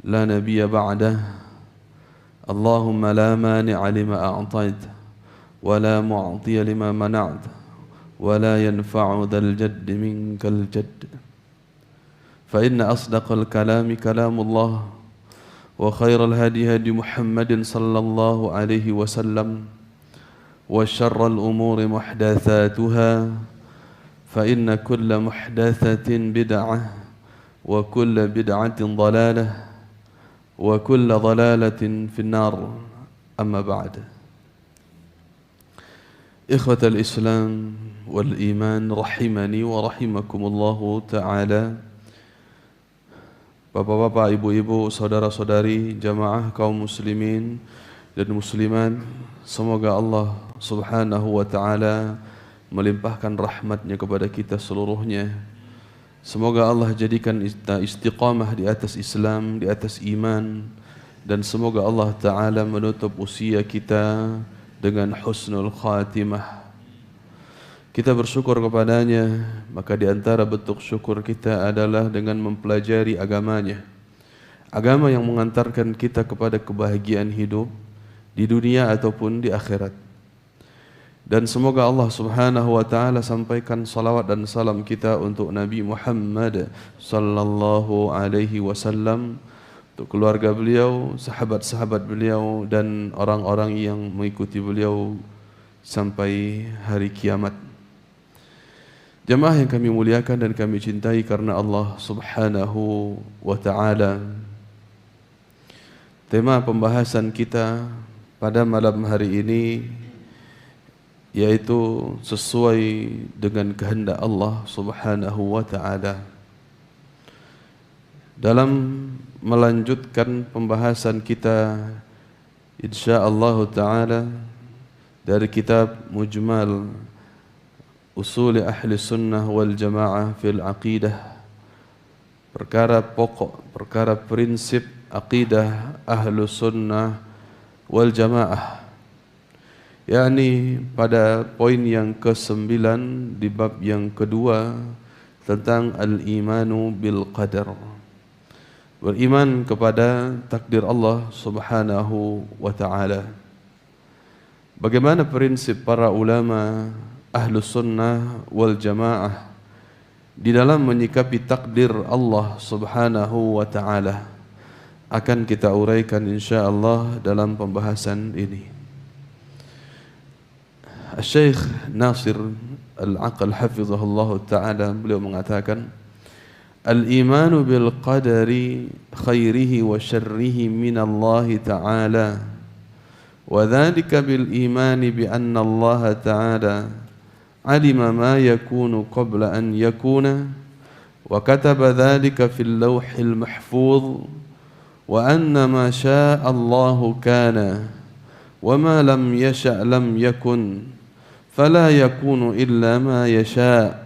لا نبي بعده اللهم لا مانع لما أعطيت ولا معطي لما منعت ولا ينفع ذا الجد منك الجد فإن أصدق الكلام كلام الله وخير الهدي هدي محمد صلى الله عليه وسلم وشر الأمور محدثاتها فإن كل محدثة بدعة وكل بدعة ضلالة وكل ضلالة في النار أما بعد إخوة الإسلام والإيمان رحمني ورحمكم الله تعالى. Bapak-bapak, ibu-ibu, saudara-saudari, jamaah kaum muslimin dan muslimat, semoga Allah subhanahu wa ta'ala melimpahkan rahmatnya kepada kita seluruhnya. Semoga Allah jadikan kita istiqamah di atas Islam, di atas iman, dan semoga Allah ta'ala menutup usia kita dengan husnul khatimah. Kita bersyukur kepadanya, maka di antara bentuk syukur kita adalah dengan mempelajari agamanya. Agama yang mengantarkan kita kepada kebahagiaan hidup di dunia ataupun di akhirat. Dan semoga Allah subhanahu wa ta'ala sampaikan salawat dan salam kita untuk Nabi Muhammad sallallahu alaihi wasallam, untuk keluarga beliau, sahabat-sahabat beliau, dan orang-orang yang mengikuti beliau sampai hari kiamat. Jemaah yang kami muliakan dan kami cintai karena Allah subhanahu wa ta'ala, tema pembahasan kita pada malam hari ini yaitu sesuai dengan kehendak Allah subhanahu wa ta'ala. Dalam melanjutkan pembahasan kita insyaallah ta'ala dari kitab Mujmal Usul Ahli Sunnah wal Jamaah fil Aqidah, perkara pokok, perkara prinsip aqidah Ahlu Sunnah wal Jamaah, yakni pada poin yang ke-9 di bab yang kedua tentang al-imanu bil qadar, beriman kepada takdir Allah subhanahu wa ta'ala. Bagaimana prinsip para ulama Ahlus Sunnah wal Jamaah di dalam menyikapi takdir Allah subhanahu wa ta'ala akan kita uraikan insyaallah dalam pembahasan ini. Syekh Nasir Al-Aqal hafizahullah ta'ala, beliau mengatakan, al-imanu bil qadari khairihi wa syarrihi minallahi ta'ala, wa dhalika bil imani bi anna Allah ta'ala alima ma yakunu qabla an yakuna wa kataba dhalika fil lawhil mahfuz wa anna ma syaa Allahu kana wa ma lam yasha' lam yakun fala yakunu illa ma yasha'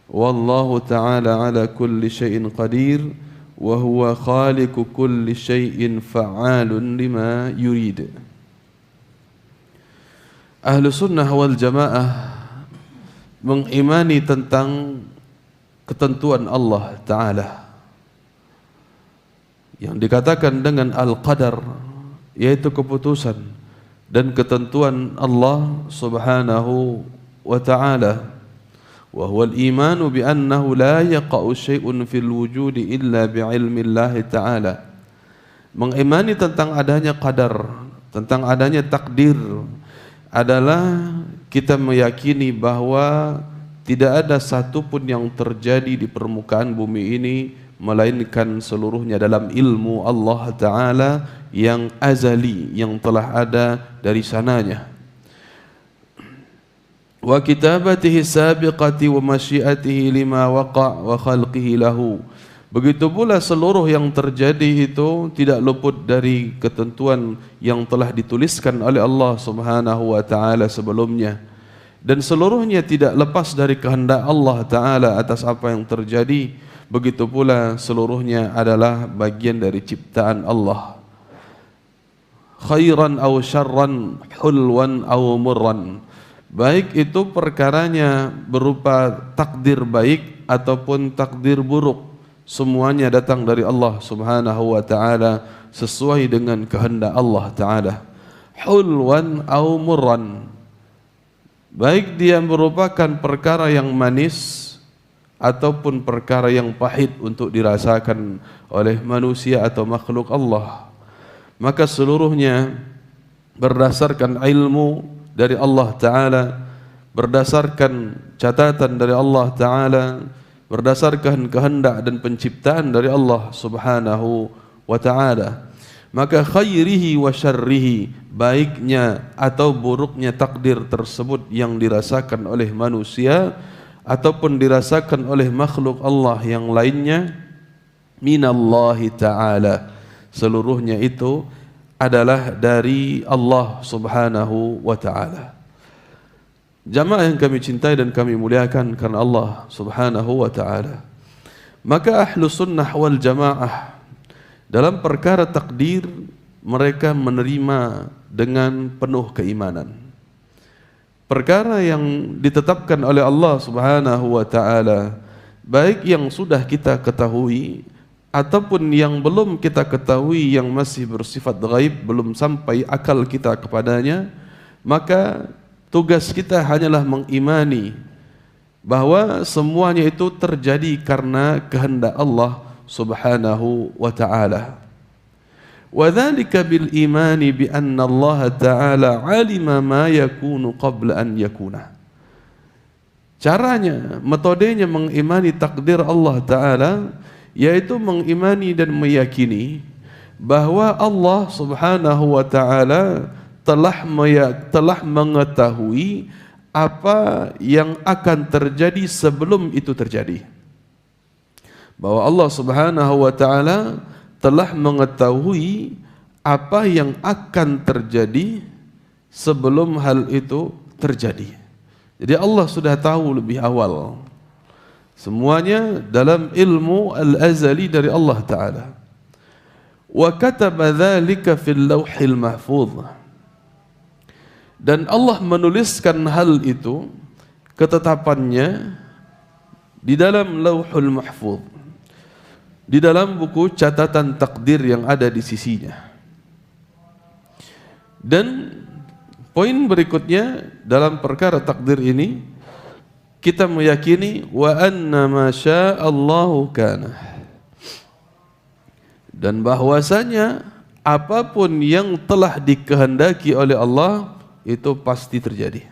wallahu ta'ala ala kulli syai'in qadir wa huwa khaliqu kulli syai'in fa'alun lima yurid. Ahlu Sunnah wal Jamaah mengimani tentang ketentuan Allah Ta'ala yang dikatakan dengan Al-Qadar, yaitu keputusan dan ketentuan Allah Subhanahu wa Ta'ala. Wa huwa al-imanu bi annahu la yaqa'u syai'un fil wujudi illa bi ilmi Allah Ta'ala. Mengimani tentang adanya qadar, tentang adanya takdir, adalah kita meyakini bahwa tidak ada satu pun yang terjadi di permukaan bumi ini melainkan seluruhnya dalam ilmu Allah Ta'ala yang azali, yang telah ada dari sananya. Wa kitabatihi sabiqati wa masyiatihi lima waqa' wa khalqihi lahu. Begitu pula seluruh yang terjadi itu tidak luput dari ketentuan yang telah dituliskan oleh Allah Subhanahu wa Ta'ala sebelumnya, dan seluruhnya tidak lepas dari kehendak Allah Ta'ala atas apa yang terjadi. Begitu pula seluruhnya adalah bagian dari ciptaan Allah, khairan aw syarran, hulwan aw murran, baik itu perkaranya berupa takdir baik ataupun takdir buruk, semuanya datang dari Allah Subhanahu wa taala sesuai dengan kehendak Allah taala. Hulwan au murran, baik dia merupakan perkara yang manis ataupun perkara yang pahit untuk dirasakan oleh manusia atau makhluk Allah, maka seluruhnya berdasarkan ilmu dari Allah Ta'ala, berdasarkan catatan dari Allah Ta'ala, berdasarkan kehendak dan penciptaan dari Allah Subhanahu wa Ta'ala. Maka khairihi wa syarrihi, baiknya atau buruknya takdir tersebut yang dirasakan oleh manusia ataupun dirasakan oleh makhluk Allah yang lainnya, minallahi ta'ala, seluruhnya itu adalah dari Allah Subhanahu wa ta'ala. Jamaah yang kami cintai dan kami muliakan karena Allah Subhanahu wa ta'ala, maka ahlu sunnah wal jamaah dalam perkara takdir mereka menerima dengan penuh keimanan. Perkara yang ditetapkan oleh Allah Subhanahu wa ta'ala, baik yang sudah kita ketahui ataupun yang belum kita ketahui, yang masih bersifat ghaib, belum sampai akal kita kepadanya, maka tugas kita hanyalah mengimani bahwa semuanya itu terjadi karena kehendak Allah Subhanahu wa ta'ala. Wa dzalika bil imani bi anna Allah ta'ala alima ma yakunu qabla an yakuna. Caranya, metodenya mengimani takdir Allah Ta'ala, yaitu mengimani dan meyakini bahwa Allah Subhanahu wa ta'ala telah mengetahui apa yang akan terjadi sebelum itu terjadi. Bahwa Allah Subhanahu wa ta'ala telah mengetahui apa yang akan terjadi sebelum hal itu terjadi. Jadi Allah sudah tahu lebih awal. Semuanya dalam ilmu al-azali dari Allah Ta'ala. Wa kataba dzalika fil lauhil mahfuz. Dan Allah menuliskan hal itu, ketetapannya, di dalam lauhul mahfuz, di dalam buku catatan takdir yang ada di sisinya. Dan poin berikutnya dalam perkara takdir ini, kita meyakini wa anna ma sya'allahu kana, dan bahwasanya apapun yang telah dikehendaki oleh Allah itu pasti terjadi.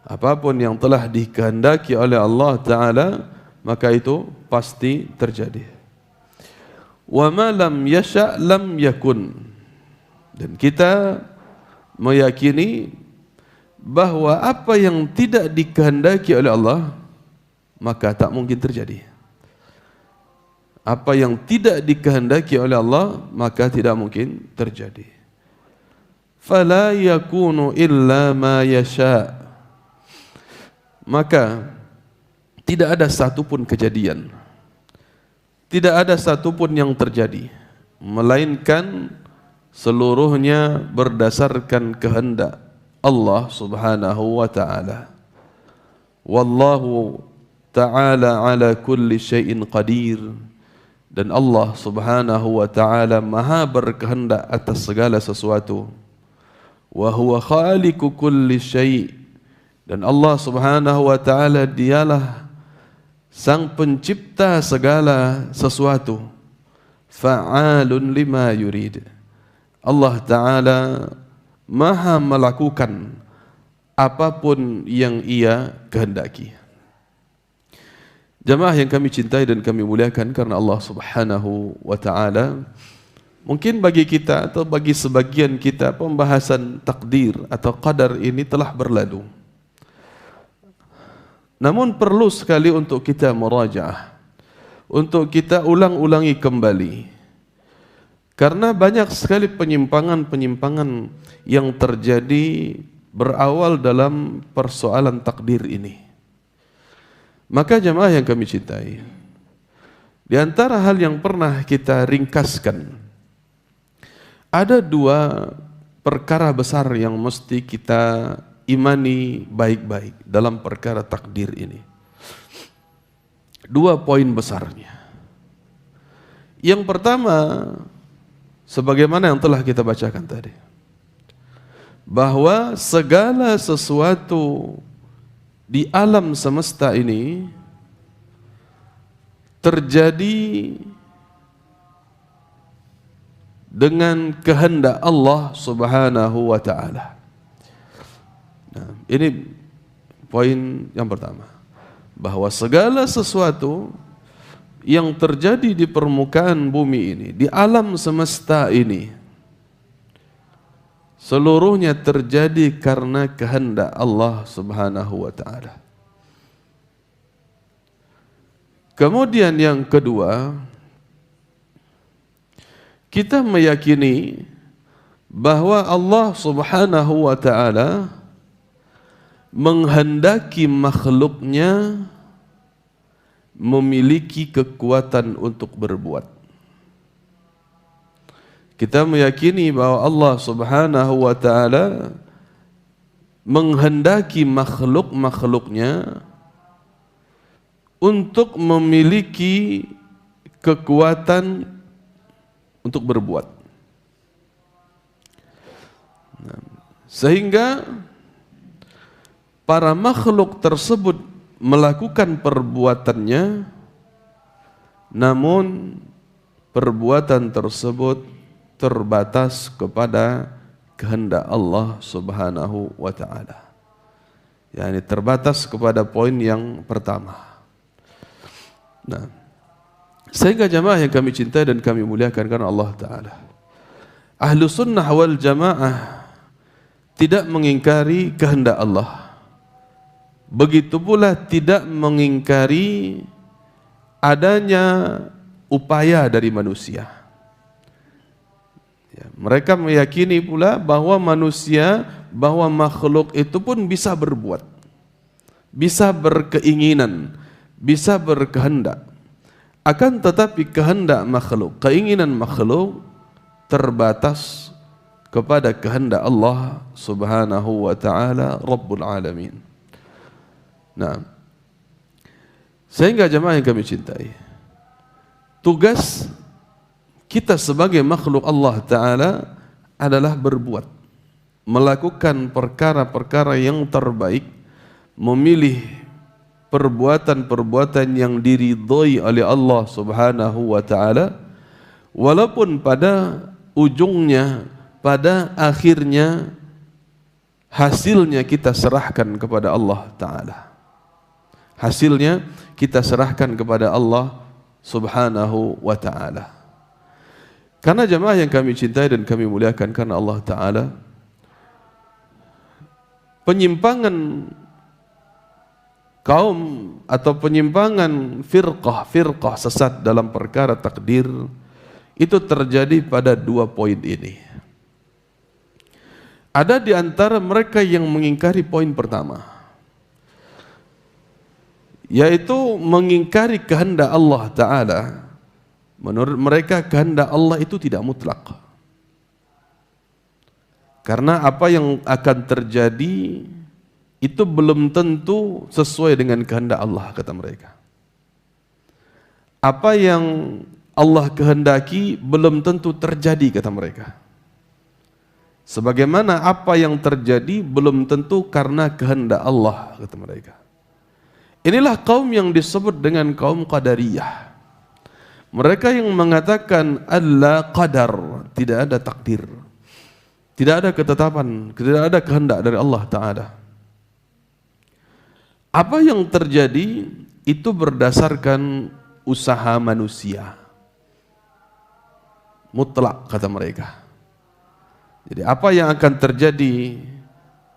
Apapun yang telah dikehendaki oleh Allah Ta'ala, maka itu pasti terjadi. Wa ma lam yasha' lam yakun. Dan kita meyakini bahwa apa yang tidak dikehendaki oleh Allah, maka tak mungkin terjadi. Apa yang tidak dikehendaki oleh Allah, maka tidak mungkin terjadi. Fala yakunu illa ma yasha'. Maka tidak ada satupun kejadian, tidak ada satupun yang terjadi, melainkan seluruhnya berdasarkan kehendak Allah Subhanahu wa ta'ala. Wallahu ta'ala ala kulli syai'in qadir. Dan Allah Subhanahu wa ta'ala maha berkehendak atas segala sesuatu. Wa huwa khaliqu kulli syai'. Dan Allah Subhanahu wa ta'ala dialah sang pencipta segala sesuatu. Fa'alun lima yurid. Allah Ta'ala maha melakukan apapun yang ia kehendaki. Jamaah yang kami cintai dan kami muliakan karena Allah Subhanahu wa ta'ala, mungkin bagi kita atau bagi sebagian kita pembahasan takdir atau qadar ini telah berlalu. Namun perlu sekali untuk kita murajaah, untuk kita ulang-ulangi kembali. Karena banyak sekali penyimpangan-penyimpangan yang terjadi berawal dalam persoalan takdir ini. Maka jamaah yang kami cintai, di antara hal yang pernah kita ringkaskan, ada dua perkara besar yang mesti kita imani baik-baik dalam perkara takdir ini. Dua poin besarnya. Yang pertama, sebagaimana yang telah kita bacakan tadi, bahwa segala sesuatu di alam semesta ini terjadi dengan kehendak Allah Subhanahu wa ta'ala. Nah, ini poin yang pertama, bahwa segala sesuatu yang terjadi di permukaan bumi ini, di alam semesta ini, seluruhnya terjadi karena kehendak Allah Subhanahu wa ta'ala. Kemudian yang kedua, kita meyakini bahwa Allah Subhanahu wa ta'ala menghendaki makhluknya memiliki kekuatan untuk berbuat. Kita meyakini bahwa Allah Subhanahu wa ta'ala menghendaki makhluk-makhluknya untuk memiliki kekuatan untuk berbuat. Sehingga para makhluk tersebut melakukan perbuatannya, namun perbuatan tersebut terbatas kepada kehendak Allah Subhanahu wa ta'ala. Yani terbatas kepada poin yang pertama. Nah, sehingga jamaah yang kami cintai dan kami muliakan karena Allah Ta'ala, Ahlu Sunnah wal Jamaah tidak mengingkari kehendak Allah. Begitu pula tidak mengingkari adanya upaya dari manusia. Ya, mereka meyakini pula bahwa manusia, bahwa makhluk itu pun bisa berbuat, bisa berkeinginan, bisa berkehendak. Akan tetapi kehendak makhluk, keinginan makhluk terbatas kepada kehendak Allah Subhanahu wa ta'ala Rabbul Alamin. Nah, sehingga jemaah yang kami cintai, tugas kita sebagai makhluk Allah Ta'ala adalah berbuat, melakukan perkara-perkara yang terbaik, memilih perbuatan-perbuatan yang diridhoi oleh Allah Subhanahu wa ta'ala, walaupun pada ujungnya, pada akhirnya, hasilnya kita serahkan kepada Allah Ta'ala. Hasilnya kita serahkan kepada Allah Subhanahu wa ta'ala. Karena jemaah yang kami cintai dan kami muliakan karena Allah Ta'ala, penyimpangan kaum atau penyimpangan firqah sesat dalam perkara takdir itu terjadi pada dua poin ini. Ada di antara mereka yang mengingkari poin pertama, yaitu mengingkari kehendak Allah Ta'ala. Menurut mereka kehendak Allah itu tidak mutlak, karena apa yang akan terjadi itu belum tentu sesuai dengan kehendak Allah, kata mereka. Apa yang Allah kehendaki belum tentu terjadi, kata mereka. Sebagaimana apa yang terjadi belum tentu karena kehendak Allah, kata mereka. Inilah kaum yang disebut dengan kaum Qadariyah. Mereka yang mengatakan alla qadar, tidak ada takdir, tidak ada ketetapan, tidak ada kehendak dari Allah Ta'ala. Apa yang terjadi itu berdasarkan usaha manusia, mutlak, kata mereka. Jadi apa yang akan terjadi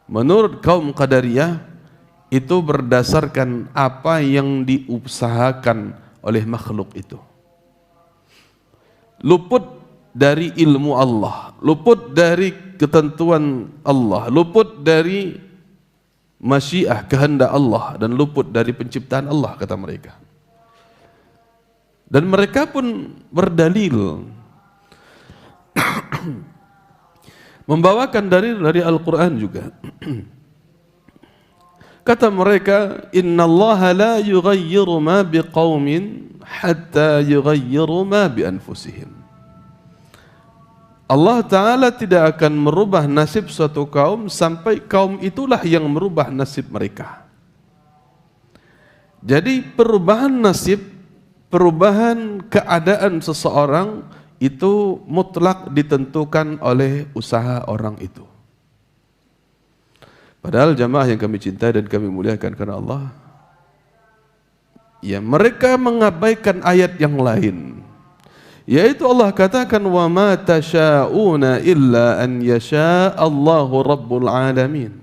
menurut kaum Qadariyah itu berdasarkan apa yang diusahakan oleh makhluk itu. Luput dari ilmu Allah, luput dari ketentuan Allah, luput dari masyiah, kehendak Allah, dan luput dari penciptaan Allah, kata mereka. Dan mereka pun berdalil membawakan dalil dari Al-Quran juga. Kata mereka, innallaha la yughayyiru ma biqaumin hatta yughayyiru ma bi anfusihim. Allah Ta'ala tidak akan merubah nasib suatu kaum sampai kaum itulah yang merubah nasib mereka. Jadi perubahan nasib, perubahan keadaan seseorang itu mutlak ditentukan oleh usaha orang itu. Padahal jamaah yang kami cintai dan kami muliakan karena Allah, ya mereka mengabaikan ayat yang lain, yaitu Allah katakan wa ma tasyauna illa an yasha Allahu rabbul alamin.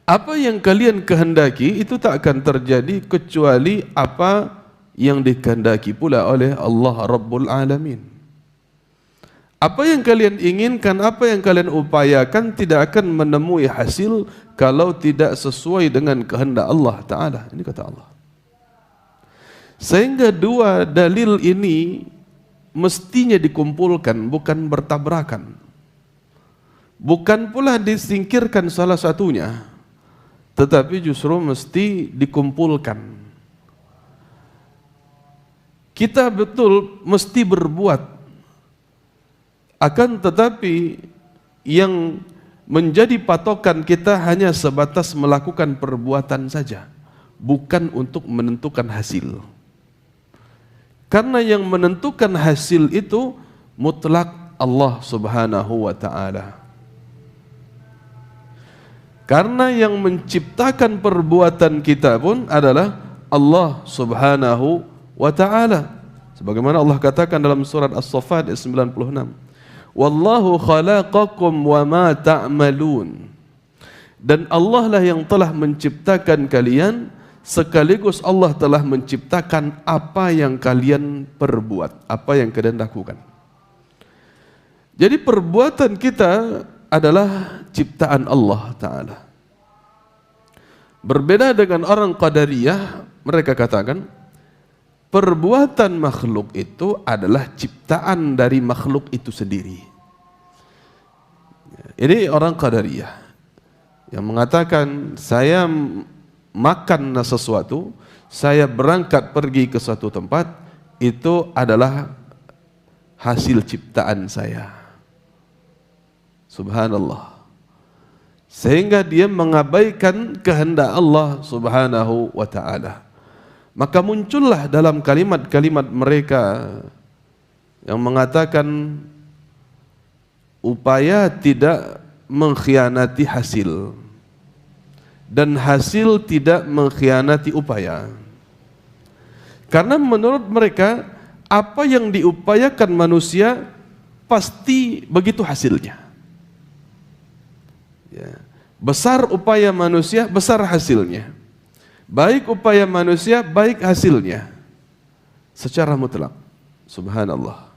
Apa yang kalian kehendaki itu tak akan terjadi kecuali apa yang dikehendaki pula oleh Allah Rabbul Alamin. Apa yang kalian inginkan, apa yang kalian upayakan tidak akan menemui hasil kalau tidak sesuai dengan kehendak Allah Ta'ala. Ini kata Allah. Sehingga dua dalil ini mestinya dikumpulkan, bukan bertabrakan. Bukan pula disingkirkan salah satunya, tetapi justru mesti dikumpulkan. Kita betul mesti berbuat, akan tetapi yang menjadi patokan kita hanya sebatas melakukan perbuatan saja, bukan untuk menentukan hasil. Karena yang menentukan hasil itu mutlak Allah Subhanahu wa Ta'ala. Karena yang menciptakan perbuatan kita pun adalah Allah Subhanahu wa Ta'ala. Sebagaimana Allah katakan dalam surat As-Saffat 96. Wallahu khalaqakum wa ma ta'malun. Dan Allah lah yang telah menciptakan kalian, sekaligus Allah telah menciptakan apa yang kalian perbuat, apa yang kalian lakukan. Jadi perbuatan kita adalah ciptaan Allah Ta'ala. Berbeda dengan orang Qadariyah, mereka katakan perbuatan makhluk itu adalah ciptaan dari makhluk itu sendiri. Ini orang Qadariyah yang mengatakan saya makan sesuatu, saya berangkat pergi ke suatu tempat, itu adalah hasil ciptaan saya. Subhanallah. Sehingga dia mengabaikan kehendak Allah Subhanahu wa Ta'ala. Maka muncullah dalam kalimat-kalimat mereka yang mengatakan upaya tidak mengkhianati hasil dan hasil tidak mengkhianati upaya. Karena menurut mereka apa yang diupayakan manusia pasti begitu hasilnya. Ya. Besar upaya manusia, besar hasilnya. Baik upaya manusia, baik hasilnya. Secara mutlak. Subhanallah.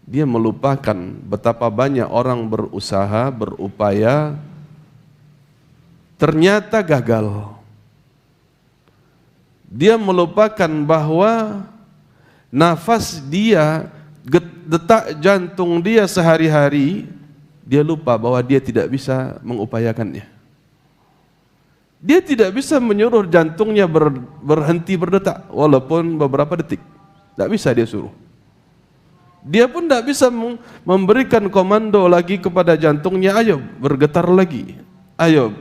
Dia melupakan betapa banyak orang berusaha, berupaya, ternyata gagal. Dia melupakan bahwa nafas dia, detak jantung dia sehari-hari, dia lupa bahwa dia tidak bisa mengupayakannya. Dia tidak bisa menyuruh jantungnya berhenti berdetak walaupun beberapa detik. Tidak bisa dia suruh. Dia pun tidak bisa memberikan komando lagi kepada jantungnya, ayo bergetar lagi, ayo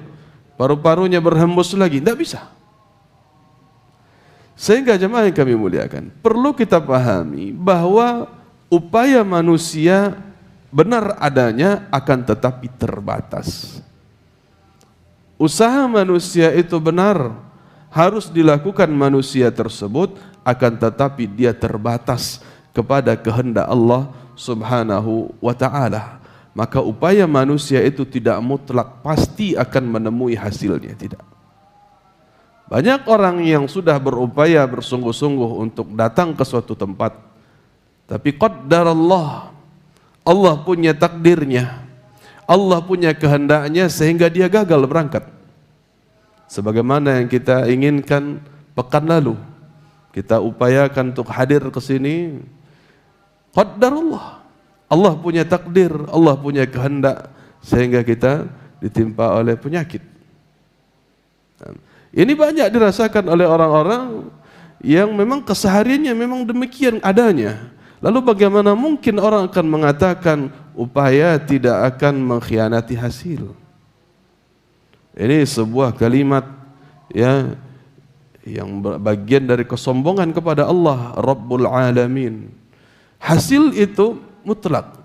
paru-parunya berhembus lagi. Tidak bisa. Sehingga jemaah yang kami muliakan, perlu kita pahami bahwa upaya manusia benar adanya akan tetapi terbatas. Usaha manusia itu benar, harus dilakukan manusia tersebut, akan tetapi dia terbatas kepada kehendak Allah Subhanahu wa Ta'ala. Maka upaya manusia itu tidak mutlak pasti akan menemui hasilnya, tidak. Banyak orang yang sudah berupaya bersungguh-sungguh untuk datang ke suatu tempat, tapi qaddarallah, Allah punya takdirnya, Allah punya kehendaknya sehingga dia gagal berangkat. Sebagaimana yang kita inginkan pekan lalu, kita upayakan untuk hadir ke sini, qaddarullah, Allah punya takdir, Allah punya kehendak sehingga kita ditimpa oleh penyakit. Ini banyak dirasakan oleh orang-orang yang memang kesehariannya memang demikian adanya. Lalu bagaimana mungkin orang akan mengatakan upaya tidak akan mengkhianati hasil? Ini sebuah kalimat ya yang bagian dari kesombongan kepada Allah Rabbul Alamin. Hasil itu mutlak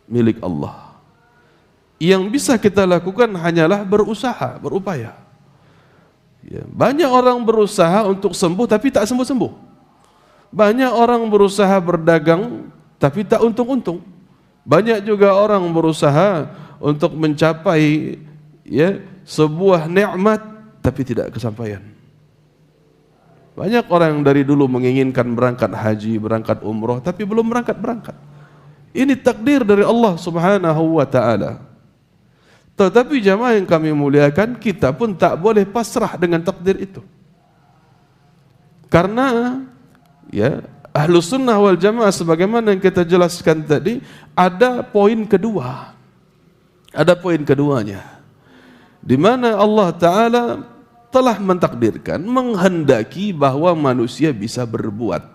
milik Allah. Yang bisa kita lakukan hanyalah berusaha, berupaya. Ya, banyak orang berusaha untuk sembuh tapi tak sembuh-sembuh. Banyak orang berusaha berdagang tapi tak untung-untung. Banyak juga orang berusaha untuk mencapai ya sebuah nikmat tapi tidak kesampaian. Banyak orang yang dari dulu menginginkan berangkat haji, berangkat umroh tapi belum berangkat. Ini takdir dari Allah Subhanahu wa taala. Tetapi jamaah yang kami muliakan, kita pun tak boleh pasrah dengan takdir itu. Karena ya Ahlus Sunnah wal Jamaah sebagaimana yang kita jelaskan tadi, ada poin kedua. Ada poin keduanya. Di mana Allah Ta'ala telah mentakdirkan, menghendaki bahwa manusia bisa berbuat,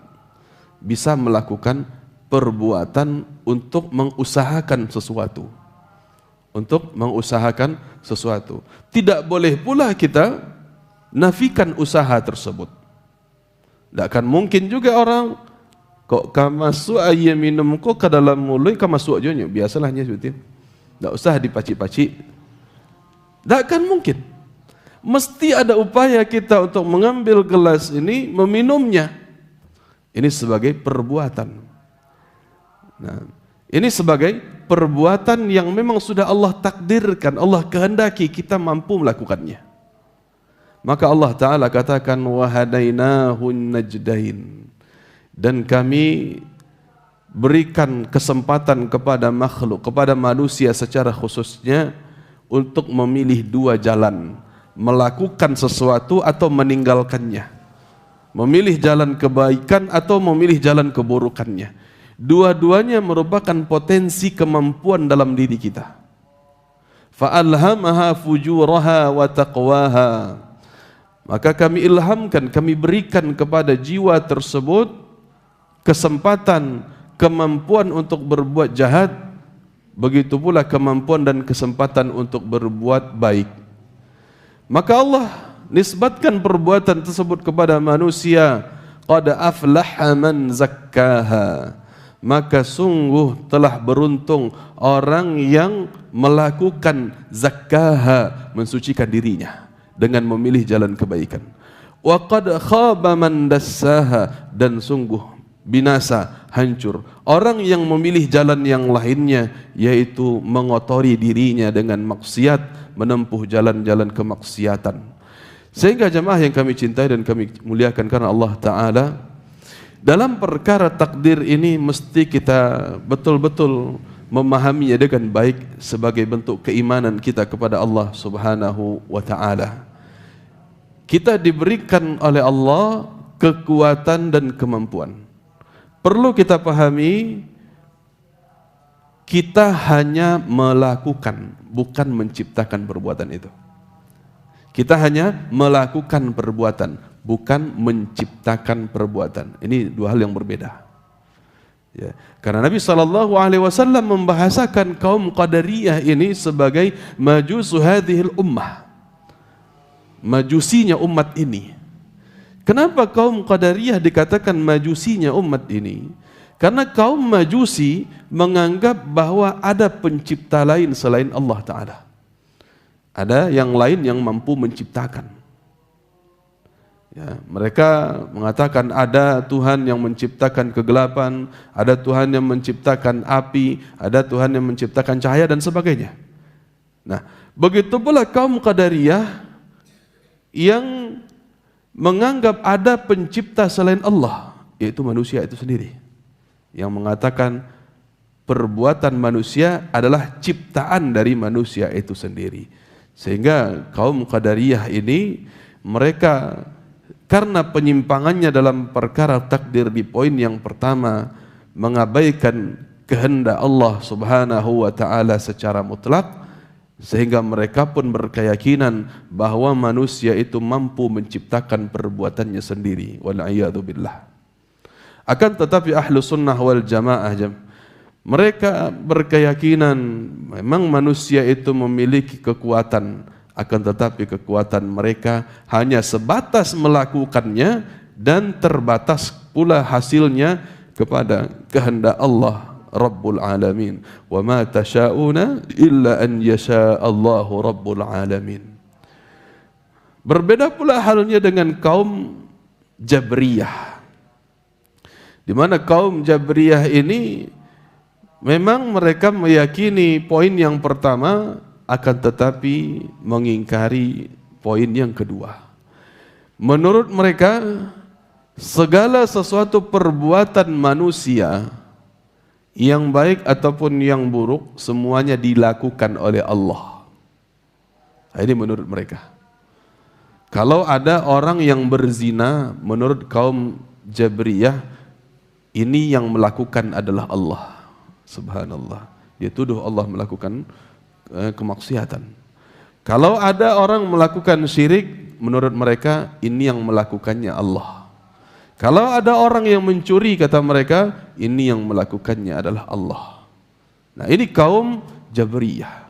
bisa melakukan perbuatan untuk mengusahakan sesuatu. Tidak boleh pula kita nafikan usaha tersebut. Tidak akan mungkin juga orang kok kamasuk ayam minum kok ke dalam mulut kamasuk aja nya biasalahnya seperti itu. Tidak usah dipacik-pacik. Tidak akan mungkin. Mesti ada upaya kita untuk mengambil gelas ini, meminumnya. Ini sebagai perbuatan. Nah, ini sebagai perbuatan yang memang sudah Allah takdirkan, Allah kehendaki kita mampu melakukannya. Maka Allah Ta'ala katakan wahadainahun najdain, dan kami berikan kesempatan kepada makhluk, kepada manusia secara khususnya untuk memilih dua jalan, melakukan sesuatu atau meninggalkannya, memilih jalan kebaikan atau memilih jalan keburukannya. Dua-duanya merupakan potensi kemampuan dalam diri kita. Fa'alhamaha fujuraha wa taqwaha. Maka kami ilhamkan, kami berikan kepada jiwa tersebut kesempatan, kemampuan untuk berbuat jahat, begitu pula kemampuan dan kesempatan untuk berbuat baik. Maka Allah nisbatkan perbuatan tersebut kepada manusia. Qad aflaha man zakkaha. Maka sungguh telah beruntung orang yang melakukan zakkaha, mensucikan dirinya dengan memilih jalan kebaikan. Wa qad khaba man dassaha, dan sungguh binasa, hancur orang yang memilih jalan yang lainnya, yaitu mengotori dirinya dengan maksiat, menempuh jalan-jalan kemaksiatan. Sehingga jemaah yang kami cintai dan kami muliakan karena Allah Ta'ala, dalam perkara takdir ini mesti kita betul-betul memahaminya dengan baik sebagai bentuk keimanan kita kepada Allah Subhanahu wa Ta'ala. Kita diberikan oleh Allah kekuatan dan kemampuan. Perlu kita pahami, kita hanya melakukan, bukan menciptakan perbuatan itu. Kita hanya melakukan perbuatan, bukan menciptakan perbuatan. Ini dua hal yang berbeda. Ya, karena Nabi SAW membahasakan kaum Qadariyah ini sebagai majusu hadhil ummah, majusinya umat ini. Kenapa kaum Qadariyah dikatakan majusinya umat ini? Karena kaum Majusi menganggap bahwa ada pencipta lain selain Allah Ta'ala. Ada yang lain yang mampu menciptakan. Ya, mereka mengatakan ada Tuhan yang menciptakan kegelapan, ada Tuhan yang menciptakan api, ada Tuhan yang menciptakan cahaya dan sebagainya. Nah, begitu pula kaum Qadariyah yang menganggap ada pencipta selain Allah, yaitu manusia itu sendiri, yang mengatakan perbuatan manusia adalah ciptaan dari manusia itu sendiri. Sehingga kaum Qadariyah ini, mereka karena penyimpangannya dalam perkara takdir di poin yang pertama, mengabaikan kehendak Allah Subhanahu wa Ta'ala secara mutlak, sehingga mereka pun berkeyakinan bahwa manusia itu mampu menciptakan perbuatannya sendiri. Wal'iyadzubillah. Akan tetapi ahlu sunnah wal jamaah, mereka berkeyakinan memang manusia itu memiliki kekuatan, akan tetapi kekuatan mereka hanya sebatas melakukannya dan terbatas pula hasilnya kepada kehendak Allah Rabbul Alamin. Wa ma tasha'una illa an yasha Allahu Rabbul Alamin. Berbeda pula halnya dengan kaum Jabriyah, di mana kaum Jabriyah ini memang mereka meyakini poin yang pertama, akan tetapi mengingkari poin yang kedua. Menurut mereka, segala sesuatu perbuatan manusia yang baik ataupun yang buruk semuanya dilakukan oleh Allah. Ini menurut mereka. Kalau ada orang yang berzina, menurut kaum Jabriyah, ini yang melakukan adalah Allah. Subhanallah. Dia tuduh Allah melakukan kemaksiatan. Kalau ada orang melakukan syirik, menurut mereka ini yang melakukannya Allah. Kalau ada orang yang mencuri, kata mereka, ini yang melakukannya adalah Allah. Nah, ini kaum Jabriyah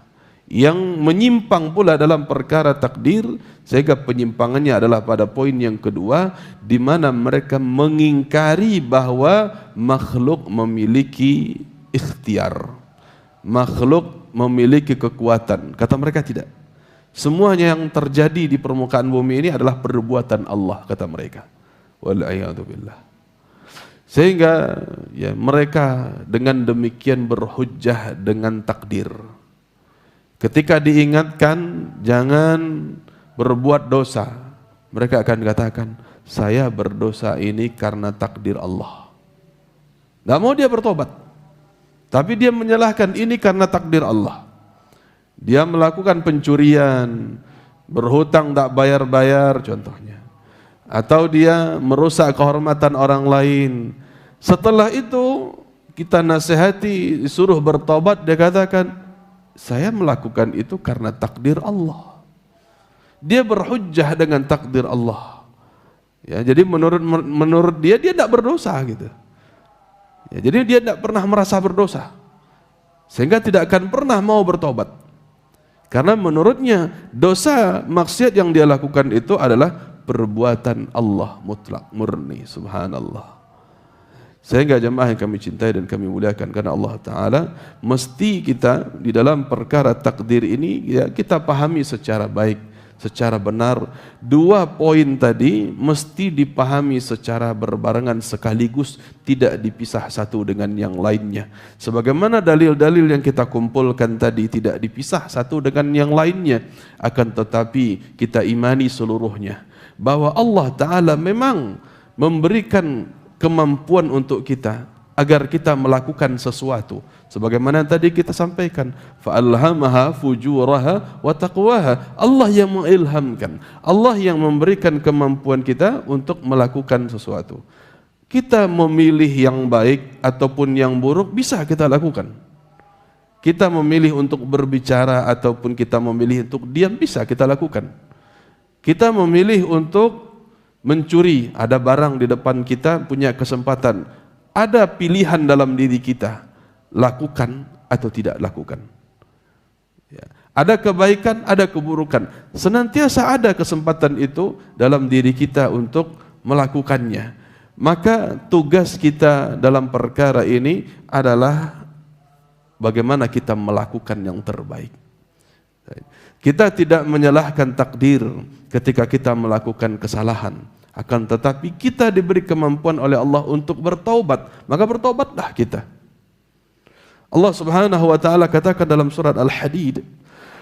yang menyimpang pula dalam perkara takdir, sehingga penyimpangannya adalah pada poin yang kedua, di mana mereka mengingkari bahwa makhluk memiliki ikhtiar, makhluk memiliki kekuatan. Kata mereka tidak. Semuanya yang terjadi di permukaan bumi ini adalah perbuatan Allah, kata mereka. Wal'iyadzubillah. Sehingga ya, mereka dengan demikian berhujjah dengan takdir. Ketika diingatkan jangan berbuat dosa, mereka akan katakan, saya berdosa ini karena takdir Allah. Tidak mau dia bertobat, tapi dia menyalahkan ini karena takdir Allah. Dia melakukan pencurian, berhutang tak bayar-bayar contohnya, atau dia merusak kehormatan orang lain. Setelah itu kita nasihati, disuruh bertobat, dia katakan, saya melakukan itu karena takdir Allah. Dia berhujjah dengan takdir Allah. Ya, jadi menurut dia tidak berdosa gitu. Ya, jadi dia tidak pernah merasa berdosa, sehingga tidak akan pernah mau bertobat. Karena menurutnya dosa maksiat yang dia lakukan itu adalah perbuatan Allah mutlak, murni. Subhanallah. Sehingga jemaah yang kami cintai dan kami muliakan, karena Allah Ta'ala mesti kita di dalam perkara takdir ini ya, kita pahami secara baik, secara benar. Dua poin tadi mesti dipahami secara berbarengan sekaligus, tidak dipisah satu dengan yang lainnya. Sebagaimana dalil-dalil yang kita kumpulkan tadi tidak dipisah satu dengan yang lainnya, akan tetapi kita imani seluruhnya bahwa Allah Ta'ala memang memberikan kemampuan untuk kita agar kita melakukan sesuatu. Sebagaimana tadi kita sampaikan, fa'alhamaha fujuraha wa taqwaha. Allah yang mengilhamkan, Allah yang memberikan kemampuan kita untuk melakukan sesuatu. Kita memilih yang baik ataupun yang buruk bisa kita lakukan. Kita memilih untuk berbicara ataupun kita memilih untuk diam bisa kita lakukan. Kita memilih untuk mencuri, ada barang di depan kita, punya kesempatan, ada pilihan dalam diri kita, lakukan atau tidak lakukan. Ya. Ada kebaikan, ada keburukan, senantiasa ada kesempatan itu dalam diri kita untuk melakukannya. Maka tugas kita dalam perkara ini adalah bagaimana kita melakukan yang terbaik. Kita tidak menyalahkan takdir ketika kita melakukan kesalahan, akan tetapi kita diberi kemampuan oleh Allah untuk bertaubat, maka bertaubatlah kita. Allah Subhanahu wa taala katakan dalam surat Al-Hadid,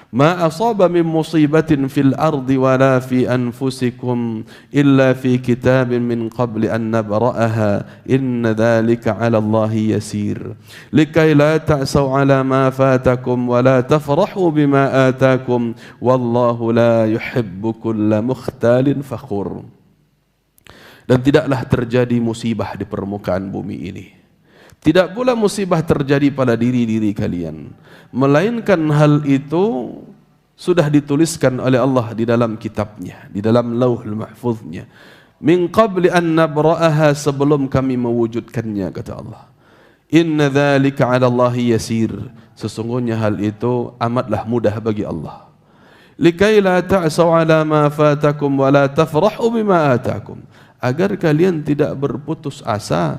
"Ma asaba min musibatin fil ardi wala fi anfusikum illa fi kitabin min qabli an nabra'aha inna dzalika 'ala Allahi yasir likay la ta'saw 'ala ma fatakum wa la tafrahu bima atakum wallahu la yuhibbu kulla mukhtalin fakhur." Dan tidaklah terjadi musibah di permukaan bumi ini, Tidak pula musibah terjadi pada diri-diri kalian, melainkan hal itu sudah dituliskan oleh Allah di dalam kitabnya, di dalam lauhul mahfuznya. Min qabli an nabra'aha, sebelum kami mewujudkannya, kata Allah. Inna dzalika 'ala Allahi yasir, sesungguhnya hal itu amatlah mudah bagi Allah. Likai la ta'sau 'ala ma fatakum wa la tafrahu bima atakum, agar kalian tidak berputus asa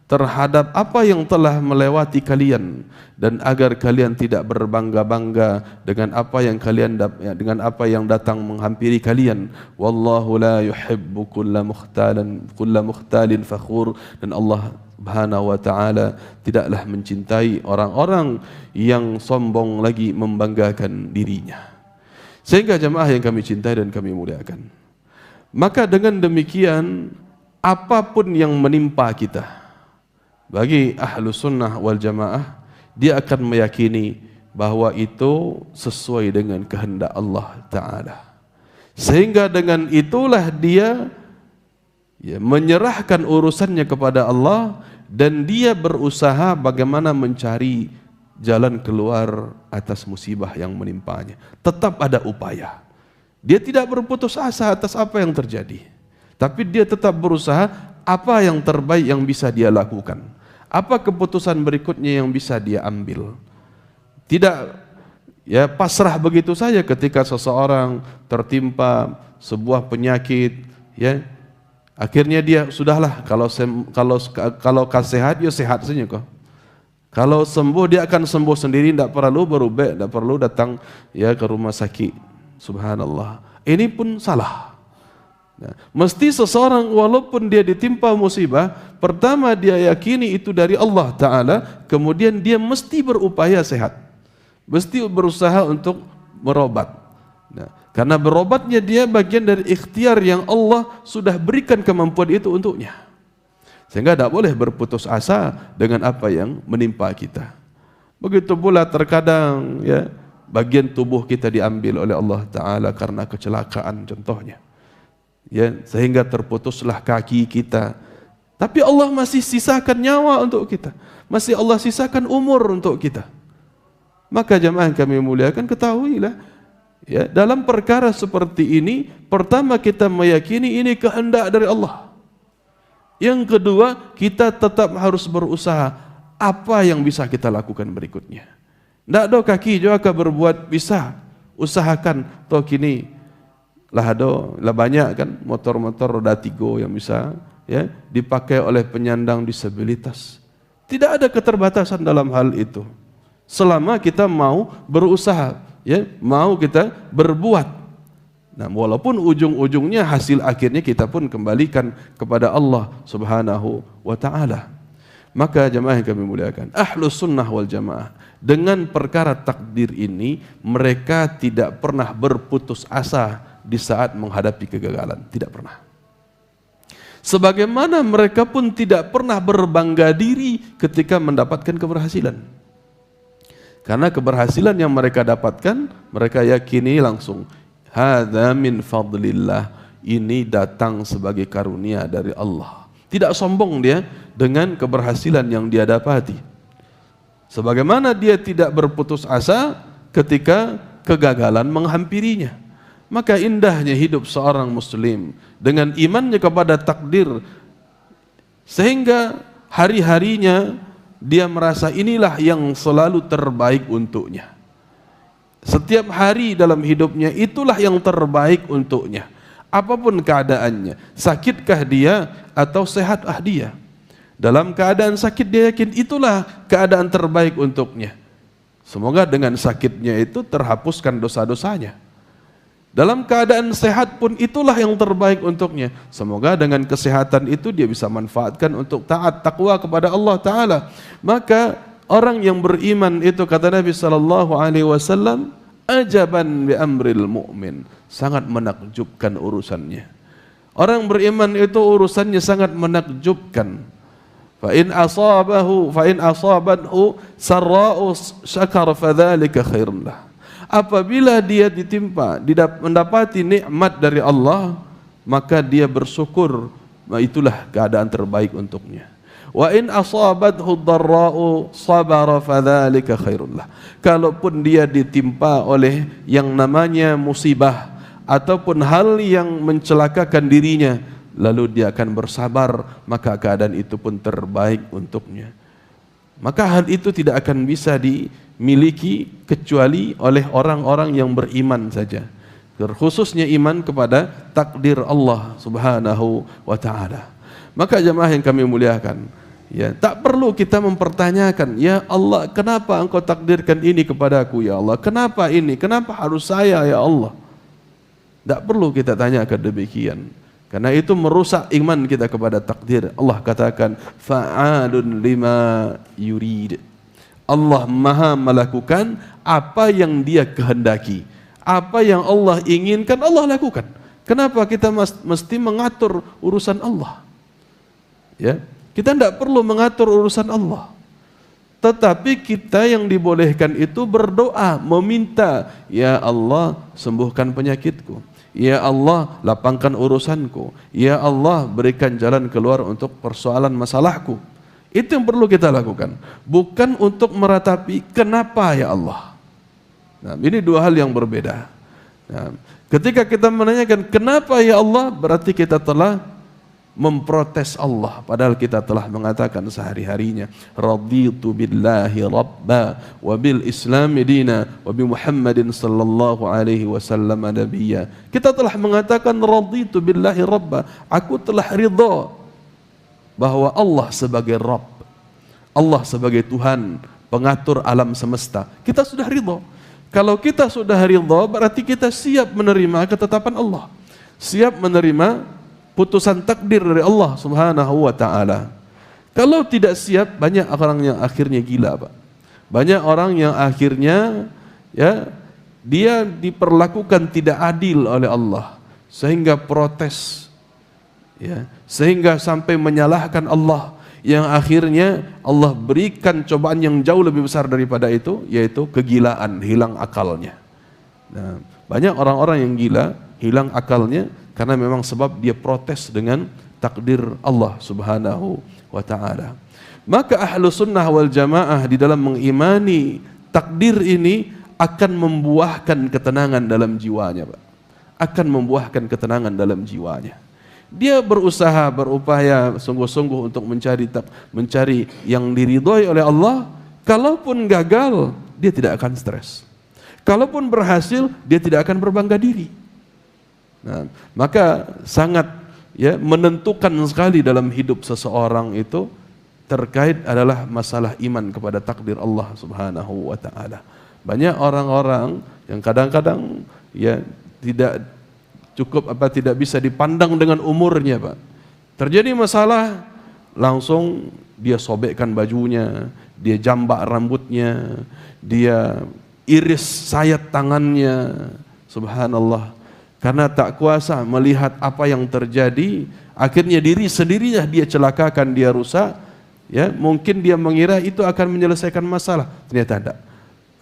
terhadap apa yang telah melewati kalian, dan agar kalian tidak berbangga-bangga dengan apa yang datang menghampiri kalian. Wallahu la yuhibbu kulla mukhtalin fakhur, dan Allah Subhanahu wa ta'ala tidaklah mencintai orang-orang yang sombong lagi membanggakan dirinya. Sehingga jemaah yang kami cintai dan kami muliakan, maka dengan demikian apapun yang menimpa kita, bagi ahlu sunnah wal jamaah, dia akan meyakini bahwa itu sesuai dengan kehendak Allah Ta'ala. Sehingga dengan itulah dia menyerahkan urusannya kepada Allah, dan dia berusaha bagaimana mencari jalan keluar atas musibah yang menimpanya. Tetap ada upaya. Dia tidak berputus asa atas apa yang terjadi, tapi dia tetap berusaha apa yang terbaik yang bisa dia lakukan. Apa keputusan berikutnya yang bisa dia ambil? Tidak pasrah begitu saja ketika seseorang tertimpa sebuah penyakit, akhirnya dia sudahlah, kalau sehat ya sehat saja kok. Kalau sembuh dia akan sembuh sendiri, tidak perlu berubah, tidak perlu datang ke rumah sakit. Subhanallah. Ini pun salah. Nah, mesti seseorang walaupun dia ditimpa musibah, pertama dia yakini itu dari Allah Ta'ala, kemudian dia mesti berupaya sehat, mesti berusaha untuk berobat. Nah, karena berobatnya dia bagian dari ikhtiar yang Allah sudah berikan kemampuan itu untuknya. Sehingga tidak boleh berputus asa dengan apa yang menimpa kita. Begitu pula terkadang bagian tubuh kita diambil oleh Allah Ta'ala karena kecelakaan contohnya, sehingga terputuslah kaki kita, tapi Allah masih sisakan nyawa untuk kita, masih Allah sisakan umur untuk kita. Maka jemaah kami muliakan, ketahuilah dalam perkara seperti ini, pertama kita meyakini ini kehendak dari Allah. Yang kedua, kita tetap harus berusaha apa yang bisa kita lakukan berikutnya. Tidak ada kaki juga berbuat bisa, usahakan toh kini lah banyak kan motor-motor roda 3 yang bisa dipakai oleh penyandang disabilitas. Tidak ada keterbatasan dalam hal itu, selama kita mau berusaha, mau kita berbuat. Nah, walaupun ujung-ujungnya hasil akhirnya kita pun kembalikan kepada Allah Subhanahu wa ta'ala. Maka jemaah yang kami muliakan, ahlus sunnah wal jamaah, dengan perkara takdir ini mereka tidak pernah berputus asa di saat menghadapi kegagalan, tidak pernah. Sebagaimana mereka pun tidak pernah berbangga diri ketika mendapatkan keberhasilan. Karena keberhasilan yang mereka dapatkan, mereka yakini langsung, hadza min fadlillah, ini datang sebagai karunia dari Allah. Tidak sombong dia dengan keberhasilan yang dia dapati. Sebagaimana dia tidak berputus asa ketika kegagalan menghampirinya. Maka indahnya hidup seorang muslim dengan imannya kepada takdir, sehingga hari-harinya dia merasa inilah yang selalu terbaik untuknya. Setiap hari dalam hidupnya itulah yang terbaik untuknya. Apapun keadaannya, sakitkah dia atau sehatkah dia? Dalam keadaan sakit dia yakin itulah keadaan terbaik untuknya. Semoga dengan sakitnya itu terhapuskan dosa-dosanya. Dalam keadaan sehat pun itulah yang terbaik untuknya. Semoga dengan kesehatan itu dia bisa manfaatkan untuk taat, takwa kepada Allah Ta'ala. Maka orang yang beriman itu, kata Nabi SAW, ajaban bi amril mu'min, sangat menakjubkan urusannya. Orang beriman itu urusannya sangat menakjubkan. Fa in asabathu sarra'u syakar fadzalika khairun lah. Apabila dia mendapati nikmat dari Allah, maka dia bersyukur, itulah keadaan terbaik untuknya. Wa in asabathu dharra'u sabara fadzalika khairul lah. Kalaupun dia ditimpa oleh yang namanya musibah ataupun hal yang mencelakakan dirinya, lalu dia akan bersabar, maka keadaan itu pun terbaik untuknya. Maka hal itu tidak akan bisa dimiliki kecuali oleh orang-orang yang beriman saja. Khususnya iman kepada takdir Allah Subhanahu wa taala. Maka jemaah yang kami muliakan, ya, tak perlu kita mempertanyakan, ya Allah, kenapa Engkau takdirkan ini kepadaku ya Allah? Kenapa ini? Kenapa harus saya ya Allah? Tak perlu kita tanyakan demikian. Karena itu merusak iman kita kepada takdir. Allah katakan, fa'alun lima yurid. Allah Maha melakukan apa yang Dia kehendaki. Apa yang Allah inginkan, Allah lakukan. Kenapa kita mesti mengatur urusan Allah? Ya, kita tidak perlu mengatur urusan Allah. Tetapi kita yang dibolehkan itu berdoa, meminta, ya Allah, sembuhkan penyakitku. Ya Allah, lapangkan urusanku. Ya Allah, berikan jalan keluar untuk persoalan masalahku. Itu yang perlu kita lakukan. Bukan untuk meratapi kenapa ya Allah. Nah, ini dua hal yang berbeda. Nah, ketika kita menanyakan kenapa ya Allah, berarti kita telah memprotes Allah, padahal kita telah mengatakan sehari-harinya, raditu billahi rabba wa bil islami dina wa bi Muhammadin sallallahu alaihi wasallam nabiyya. Kita telah mengatakan raditu billahi rabba, aku telah ridha bahwa Allah sebagai Rabb, Allah sebagai Tuhan pengatur alam semesta. Kita sudah ridha. Kalau kita sudah ridha, berarti kita siap menerima ketetapan Allah, siap menerima putusan takdir dari Allah Subhanahu wa taala. Kalau tidak siap, banyak orang yang akhirnya gila, Pak. Banyak orang yang akhirnya ya dia diperlakukan tidak adil oleh Allah sehingga protes, ya, sehingga sampai menyalahkan Allah, yang akhirnya Allah berikan cobaan yang jauh lebih besar daripada itu, yaitu kegilaan, hilang akalnya. Nah, banyak orang-orang yang gila, hilang akalnya karena memang sebab dia protes dengan takdir Allah Subhanahu wa taala. Maka ahlu sunnah wal jamaah di dalam mengimani takdir ini akan membuahkan ketenangan dalam jiwanya, Pak. Akan membuahkan ketenangan dalam jiwanya. Dia berusaha, berupaya sungguh-sungguh untuk mencari yang diridhoi oleh Allah. Kalaupun gagal, dia tidak akan stres. Kalaupun berhasil, dia tidak akan berbangga diri. Nah, maka sangat ya menentukan sekali dalam hidup seseorang itu terkait adalah masalah iman kepada takdir Allah Subhanahu wa taala. Banyak orang-orang yang kadang-kadang ya tidak cukup tidak bisa dipandang dengan umurnya, Pak. Terjadi masalah, langsung dia sobekkan bajunya, dia jambak rambutnya, dia iris sayat tangannya. Subhanallah. Karena tak kuasa melihat apa yang terjadi, akhirnya diri sendirinya dia celakakan, dia rusak. Ya, mungkin dia mengira itu akan menyelesaikan masalah, ternyata tidak.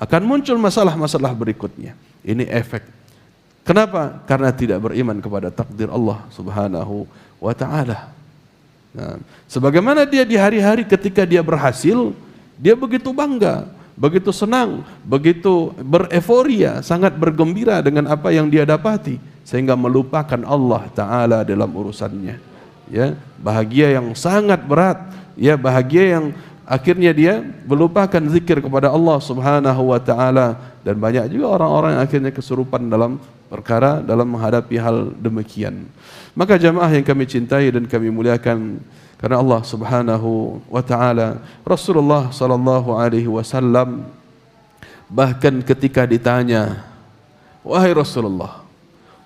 Akan muncul masalah-masalah berikutnya. Ini efek. Kenapa? Karena tidak beriman kepada takdir Allah Subhanahu wa taala. Nah, sebagaimana dia di hari-hari ketika dia berhasil, dia begitu bangga, begitu senang, begitu bereforia, sangat bergembira dengan apa yang dia dapati, sehingga melupakan Allah Ta'ala dalam urusannya. Ya, bahagia yang sangat berat, ya, bahagia yang akhirnya dia melupakan zikir kepada Allah Subhanahu wa taala, dan banyak juga orang-orang yang akhirnya kesurupan dalam perkara dalam menghadapi hal demikian. Maka jamaah yang kami cintai dan kami muliakan, karena Allah Subhanahu wa taala, Rasulullah sallallahu alaihi wasallam bahkan ketika ditanya, "Wahai Rasulullah,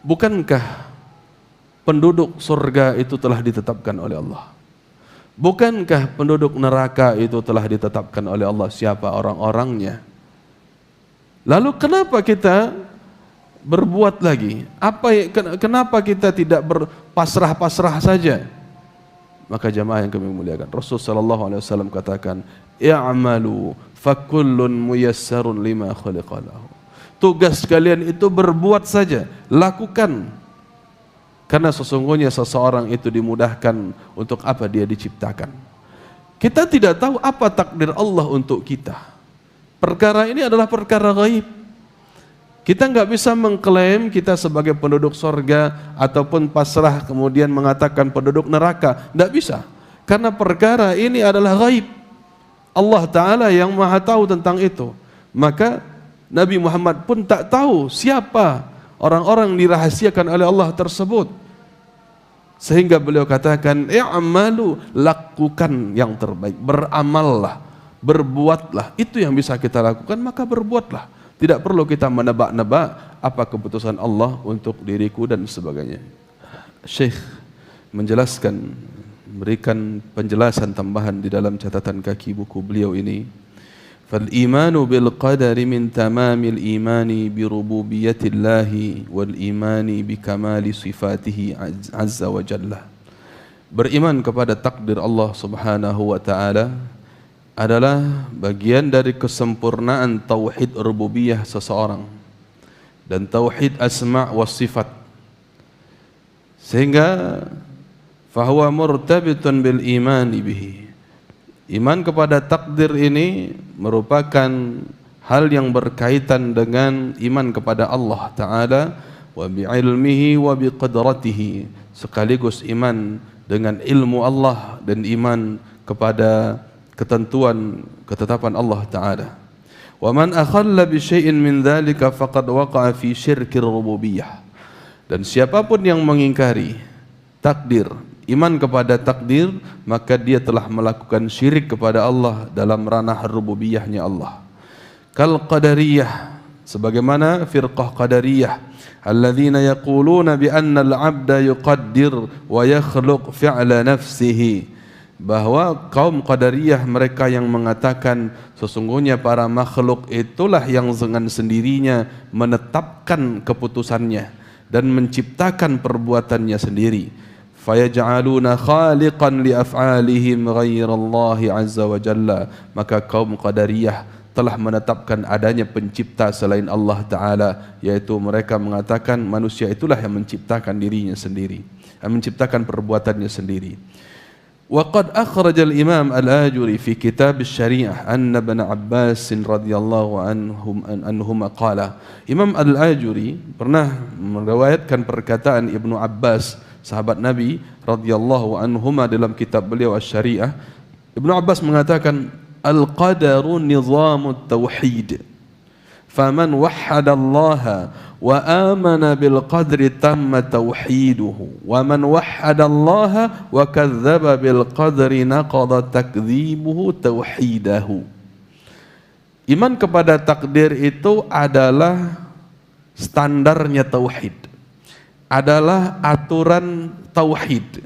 bukankah penduduk surga itu telah ditetapkan oleh Allah? Bukankah penduduk neraka itu telah ditetapkan oleh Allah siapa orang-orangnya? Lalu kenapa kita berbuat lagi? Kenapa kita tidak berpasrah-pasrah saja?" Maka jamaah yang kami muliakan, Rasul sallallahu alaihi wasallam katakan, "I'malu fakullun muyassarun lima khuliqa lahu." Tugas kalian itu berbuat saja, lakukan. Karena sesungguhnya seseorang itu dimudahkan untuk apa dia diciptakan. Kita tidak tahu apa takdir Allah untuk kita. Perkara ini adalah perkara gaib. Kita nggak bisa mengklaim kita sebagai penduduk sorga ataupun pasrah kemudian mengatakan penduduk neraka. Nggak bisa. Karena perkara ini adalah gaib. Allah Ta'ala yang maha tahu tentang itu. Maka Nabi Muhammad pun tak tahu siapa orang-orang dirahasiakan oleh Allah tersebut. Sehingga beliau katakan, i'malu, lakukan yang terbaik, beramallah, berbuatlah. Itu yang bisa kita lakukan, maka berbuatlah. Tidak perlu kita menebak-nebak apa keputusan Allah untuk diriku dan sebagainya. Syekh menjelaskan, memberikan penjelasan tambahan di dalam catatan kaki buku beliau ini. فالإيمان بالقدر من تمام الإيمان بربوبية الله والإيمان بكمال صفاته عز وجل. Beriman kepada takdir Allah Subhanahu wa taala adalah bagian dari kesempurnaan tauhid rububiyah seseorang dan tauhid asma' wa sifat. Sehingga fahuwa murtabitun bil imani bihi. Iman kepada takdir ini merupakan hal yang berkaitan dengan iman kepada Allah Ta'ala wa bi'ilmihi wa biqadratihi, sekaligus iman dengan ilmu Allah dan iman kepada ketentuan ketetapan Allah Ta'ala. Wa man akhalla bi syai'in min dhalika faqad waqa'a fi syirkir rububiyah. Dan siapapun yang mengingkari takdir, iman kepada takdir, maka dia telah melakukan syirik kepada Allah dalam ranah rububiyahnya Allah. Kal qadariyah, sebagaimana firqah qadariyah, alladzina yaquluna bi anna al-'abda yuqaddir wa yakhluq fi'la nafsihi, bahwa kaum qadariyah mereka yang mengatakan sesungguhnya para makhluk itulah yang dengan sendirinya menetapkan keputusannya dan menciptakan perbuatannya sendiri. Fayaj'aluna khaliqan li af'alihim ghairallahi azza wa jalla, maka kaum qadariyah telah menetapkan adanya pencipta selain Allah Ta'ala, yaitu mereka mengatakan manusia itulah yang menciptakan dirinya sendiri, yang menciptakan perbuatannya sendiri. Wa qad akhraj al-Imam al-Ajuri fi kitab asy-Syari'ah anna Ibn Abbas radhiyallahu anhum qala. Imam al-Ajuri pernah meriwayatkan perkataan Ibnu Abbas, sahabat Nabi radhiyallahu anhuma, dalam kitab beliau Asy-Syari'ah. Ibnu Abbas mengatakan, al-qadaru nizamut tauhid, faman wahhada Allah wa amana bil qadri tamma tauhiduhu, wa man wahhada Allah wa kadzdzaba bil qadri naqada takdzibuhu tauhidahu. Iman kepada takdir itu adalah standarnya tauhid, adalah aturan tauhid.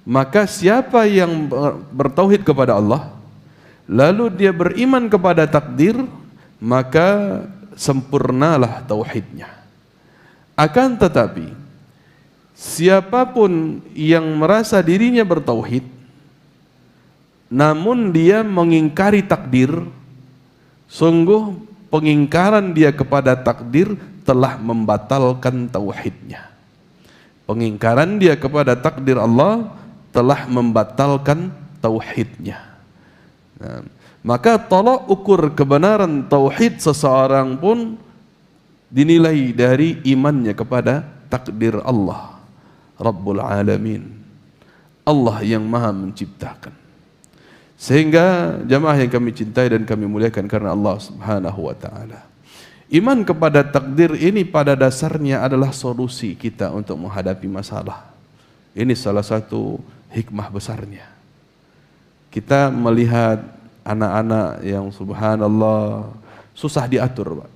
Maka siapa yang bertauhid kepada Allah lalu dia beriman kepada takdir, maka sempurnalah tauhidnya. Akan tetapi siapapun yang merasa dirinya bertauhid namun dia mengingkari takdir, sungguh pengingkaran dia kepada takdir telah membatalkan tauhidnya. Pengingkaran dia kepada takdir Allah telah membatalkan tauhidnya. Nah, maka tolak ukur kebenaran tauhid seseorang pun dinilai dari imannya kepada takdir Allah Rabbul Alamin, Allah yang maha menciptakan. Sehingga jamaah yang kami cintai dan kami muliakan karena Allah Subhanahu wa ta'ala, iman kepada takdir ini pada dasarnya adalah solusi kita untuk menghadapi masalah. Ini salah satu hikmah besarnya. Kita melihat anak-anak yang subhanallah susah diatur, Pak.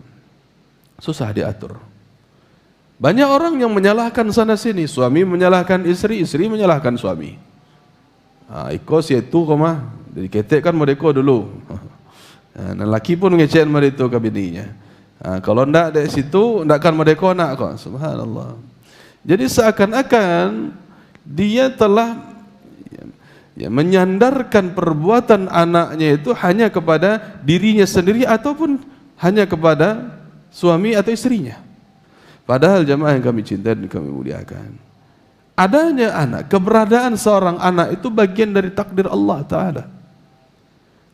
Susah diatur. Banyak orang yang menyalahkan sana sini, suami menyalahkan istri, istri menyalahkan suami. Iko si itu koma, jadi ketek kan mereka dulu. Lelaki pun ngecek mereka ke bininya. Kalau ndak dari situ, ndak kan mereka nak kok. Subhanallah. Jadi seakan-akan dia telah menyandarkan perbuatan anaknya itu hanya kepada dirinya sendiri ataupun hanya kepada suami atau istrinya. Padahal jamaah yang kami cintai dan kami muliakan, adanya anak, keberadaan seorang anak itu bagian dari takdir Allah Ta'ala.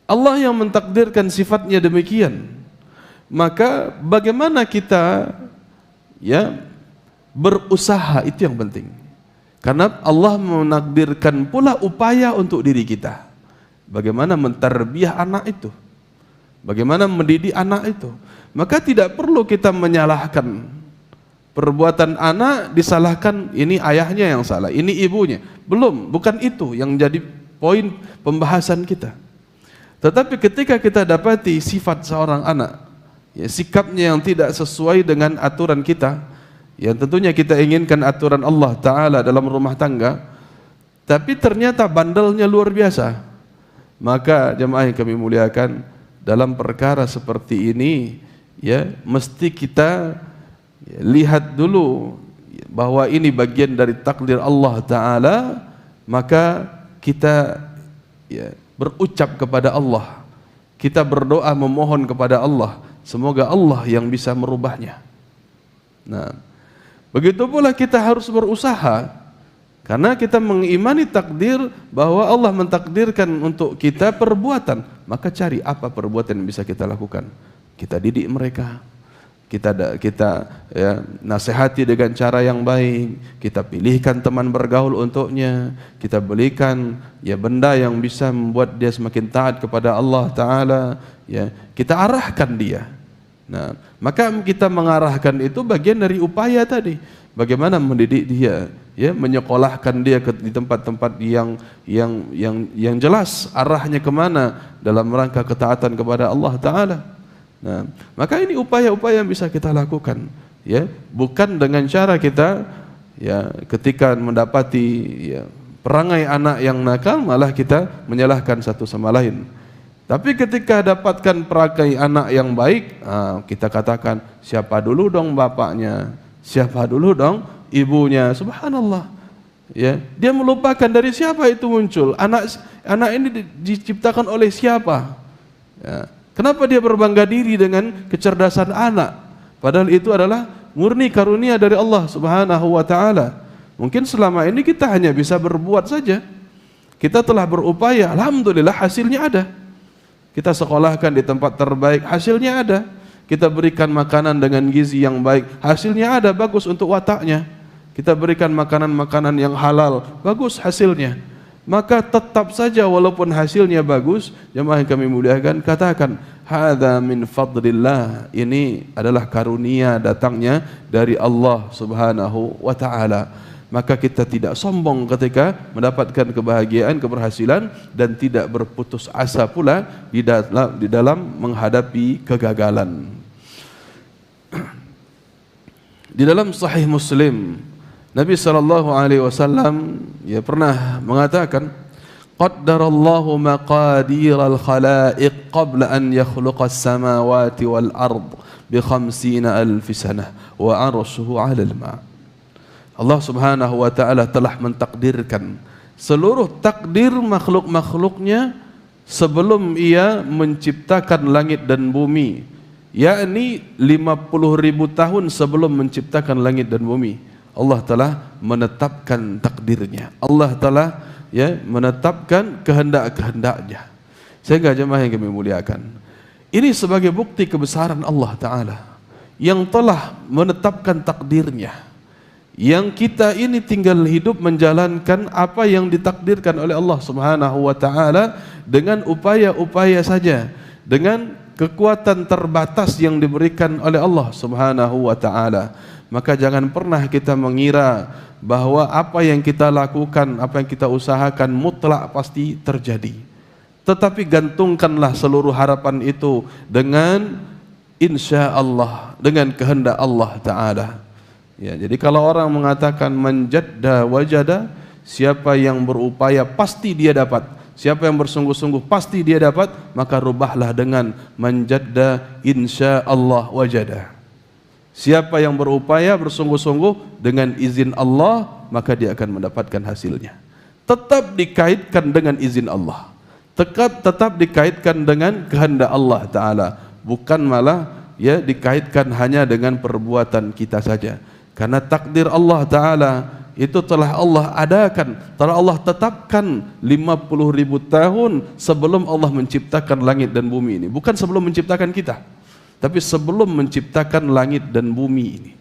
Allah yang mentakdirkan sifatnya demikian. Maka bagaimana kita berusaha, itu yang penting. Karena Allah menakdirkan pula upaya untuk diri kita. Bagaimana mentarbiyah anak itu, bagaimana mendidik anak itu. Maka tidak perlu kita menyalahkan perbuatan anak, disalahkan ini ayahnya yang salah, ini ibunya. Bukan itu yang jadi poin pembahasan kita. Tetapi ketika kita dapati sifat seorang anak, sikapnya yang tidak sesuai dengan aturan kita, yang tentunya kita inginkan aturan Allah Ta'ala dalam rumah tangga, tapi ternyata bandelnya luar biasa, maka jemaah yang kami muliakan, dalam perkara seperti ini mesti kita lihat dulu bahwa ini bagian dari takdir Allah Ta'ala. Maka kita berucap kepada Allah, kita berdoa memohon kepada Allah, semoga Allah yang bisa merubahnya. Nah, begitu pula kita harus berusaha, karena kita mengimani takdir bahwa Allah mentakdirkan untuk kita perbuatan. Maka cari apa perbuatan yang bisa kita lakukan. Kita didik mereka, kita nasihati dengan cara yang baik, kita pilihkan teman bergaul untuknya, kita belikan benda yang bisa membuat dia semakin taat kepada Allah Ta'ala, kita arahkan dia. Nah, maka kita mengarahkan itu bagian dari upaya tadi. Bagaimana mendidik dia, menyekolahkan dia di tempat-tempat yang jelas arahnya kemana dalam rangka ketaatan kepada Allah Ta'ala. Nah, maka ini upaya-upaya yang bisa kita lakukan, bukan dengan cara kita ketika mendapati perangai anak yang nakal malah kita menyalahkan satu sama lain. Tapi ketika dapatkan perangai anak yang baik, kita katakan siapa dulu dong bapaknya, siapa dulu dong ibunya. Subhanallah, dia melupakan dari siapa itu muncul, anak ini diciptakan oleh siapa. Kenapa dia berbangga diri dengan kecerdasan anak, padahal itu adalah murni karunia dari Allah Subhanahu wa Ta'ala. Mungkin selama ini kita hanya bisa berbuat saja, kita telah berupaya, alhamdulillah hasilnya ada. Kita sekolahkan di tempat terbaik, hasilnya ada. Kita berikan makanan dengan gizi yang baik, hasilnya ada, bagus untuk wataknya. Kita berikan makanan-makanan yang halal, bagus hasilnya. Maka tetap saja walaupun hasilnya bagus, jemaah yang kami muliakan, katakan hadza min fadlillah, ini adalah karunia datangnya dari Allah Subhanahu wa Ta'ala. Maka kita tidak sombong ketika mendapatkan kebahagiaan, keberhasilan, dan tidak berputus asa pula di dalam menghadapi kegagalan. Di dalam Sahih Muslim, Nabi SAW pernah mengatakan, qaddarallahu maqadiral khalaiq qabla an yakhluqas samawati wal ard bi 50,000 sanah wa arshuhu 'alal ma'. Allah Subhanahu wa Ta'ala telah mentakdirkan seluruh takdir makhluk-makhluknya sebelum ia menciptakan langit dan bumi, yakni 50,000 tahun sebelum menciptakan langit dan bumi. Allah telah menetapkan takdirnya, Allah telah menetapkan kehendak-kehendaknya. Sehingga jemaah yang kami muliakan, ini sebagai bukti kebesaran Allah Ta'ala yang telah menetapkan takdirnya, yang kita ini tinggal hidup menjalankan apa yang ditakdirkan oleh Allah Subhanahu wa Ta'ala dengan upaya-upaya saja, dengan kekuatan terbatas yang diberikan oleh Allah Subhanahu wa Ta'ala. Maka jangan pernah kita mengira bahwa apa yang kita lakukan, apa yang kita usahakan mutlak pasti terjadi. Tetapi gantungkanlah seluruh harapan itu dengan insya Allah, dengan kehendak Allah Ta'ala. Jadi kalau orang mengatakan manjadda wajada, siapa yang berupaya pasti dia dapat, siapa yang bersungguh-sungguh pasti dia dapat, maka rubahlah dengan manjadda insya Allah wajada. Siapa yang berupaya bersungguh-sungguh dengan izin Allah, maka dia akan mendapatkan hasilnya. Tetap dikaitkan dengan izin Allah, tetap dikaitkan dengan kehendak Allah Ta'ala, bukan malah dikaitkan hanya dengan perbuatan kita saja. Karena takdir Allah Ta'ala itu telah Allah adakan, telah Allah tetapkan 50.000 tahun sebelum Allah menciptakan langit dan bumi ini. Bukan sebelum menciptakan kita, tapi sebelum menciptakan langit dan bumi ini.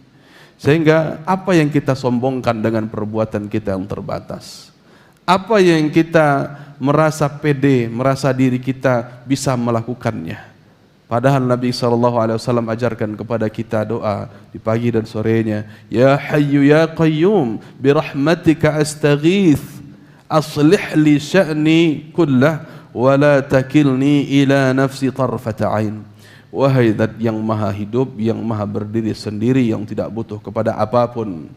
Sehingga apa yang kita sombongkan dengan perbuatan kita yang terbatas? Apa yang kita merasa pede, merasa diri kita bisa melakukannya? Padahal Nabi SAW ajarkan kepada kita doa di pagi dan sorenya. Ya Hayyu Ya Qayyum birahmatika astaghith aslih li sya'ni kullah wa la takilni ila nafsi tarfata ain. Wahai Zat yang maha hidup, yang maha berdiri sendiri, yang tidak butuh kepada apapun,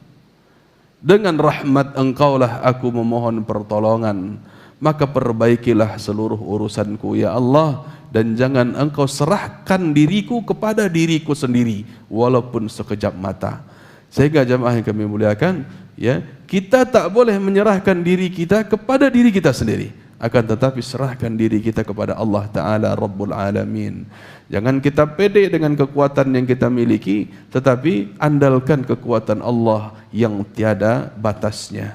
dengan rahmat Engkaulah aku memohon pertolongan, maka perbaikilah seluruh urusanku ya Allah, dan jangan Engkau serahkan diriku kepada diriku sendiri walaupun sekejap mata. Sehingga jamaah yang kami muliakan, ya, kita tak boleh menyerahkan diri kita kepada diri kita sendiri, akan tetapi serahkan diri kita kepada Allah Ta'ala Rabbul Alamin. Jangan kita pede dengan kekuatan yang kita miliki, tetapi andalkan kekuatan Allah yang tiada batasnya.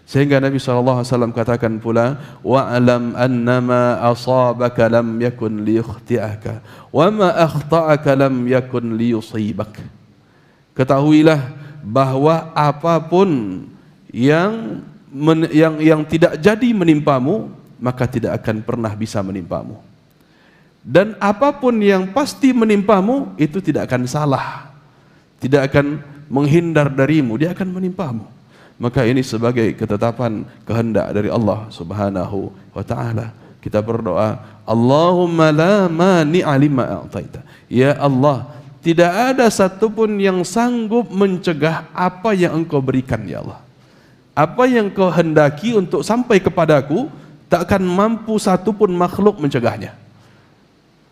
Sehingga Nabi SAW katakan pula, wa'alam annama asabaka lam yakun liyukhti'aka wa ma akhta'aka lam yakun liyusibak. Ketahuilah bahwa apapun yang tidak jadi menimpamu, maka tidak akan pernah bisa menimpamu. Dan apapun yang pasti menimpamu, itu tidak akan salah, tidak akan menghindar darimu, dia akan menimpamu. Maka ini sebagai ketetapan kehendak dari Allah Subhanahu wa Ta'ala. Kita berdoa, Allahumma la mani'a lima a'taita. Ya Allah, tidak ada satupun yang sanggup mencegah apa yang Engkau berikan ya Allah. Apa yang Kau hendaki untuk sampai kepadaku, tak akan mampu satupun makhluk mencegahnya.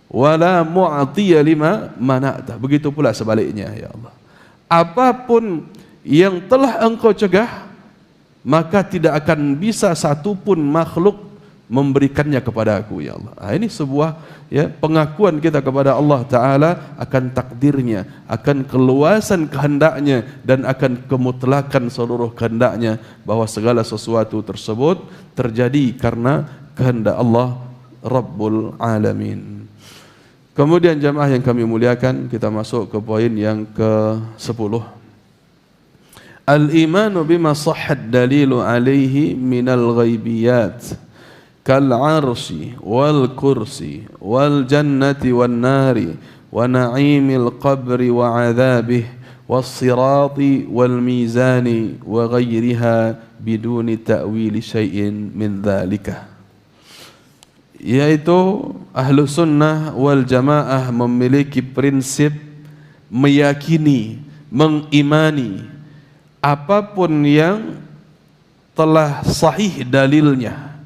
Wala mu'atiya lima mana'ta. Begitu pula sebaliknya ya Allah. Apapun yang telah Engkau cegah, maka tidak akan bisa satupun makhluk memberikannya kepada aku ya Allah. Ini sebuah pengakuan kita kepada Allah Ta'ala akan takdirnya, akan keluasan kehendaknya, dan akan kemutlakan seluruh kehendaknya, bahwa segala sesuatu tersebut terjadi karena kehendak Allah Rabbul Alamin. Kemudian jamaah yang kami muliakan, kita masuk ke poin yang ke-10. Al-imanu bima sahhat dalilu alaihi minal ghaibiyat kal arshi wal kursi wal jannati wan nari wa na'imil qabri wa adhabih was sirati wal mizani wa ghairiha biduni ta'wili syai'in min dhalika. Yaitu ahlu sunnah wal jamaah memiliki prinsip meyakini, mengimani apapun yang telah sahih dalilnya,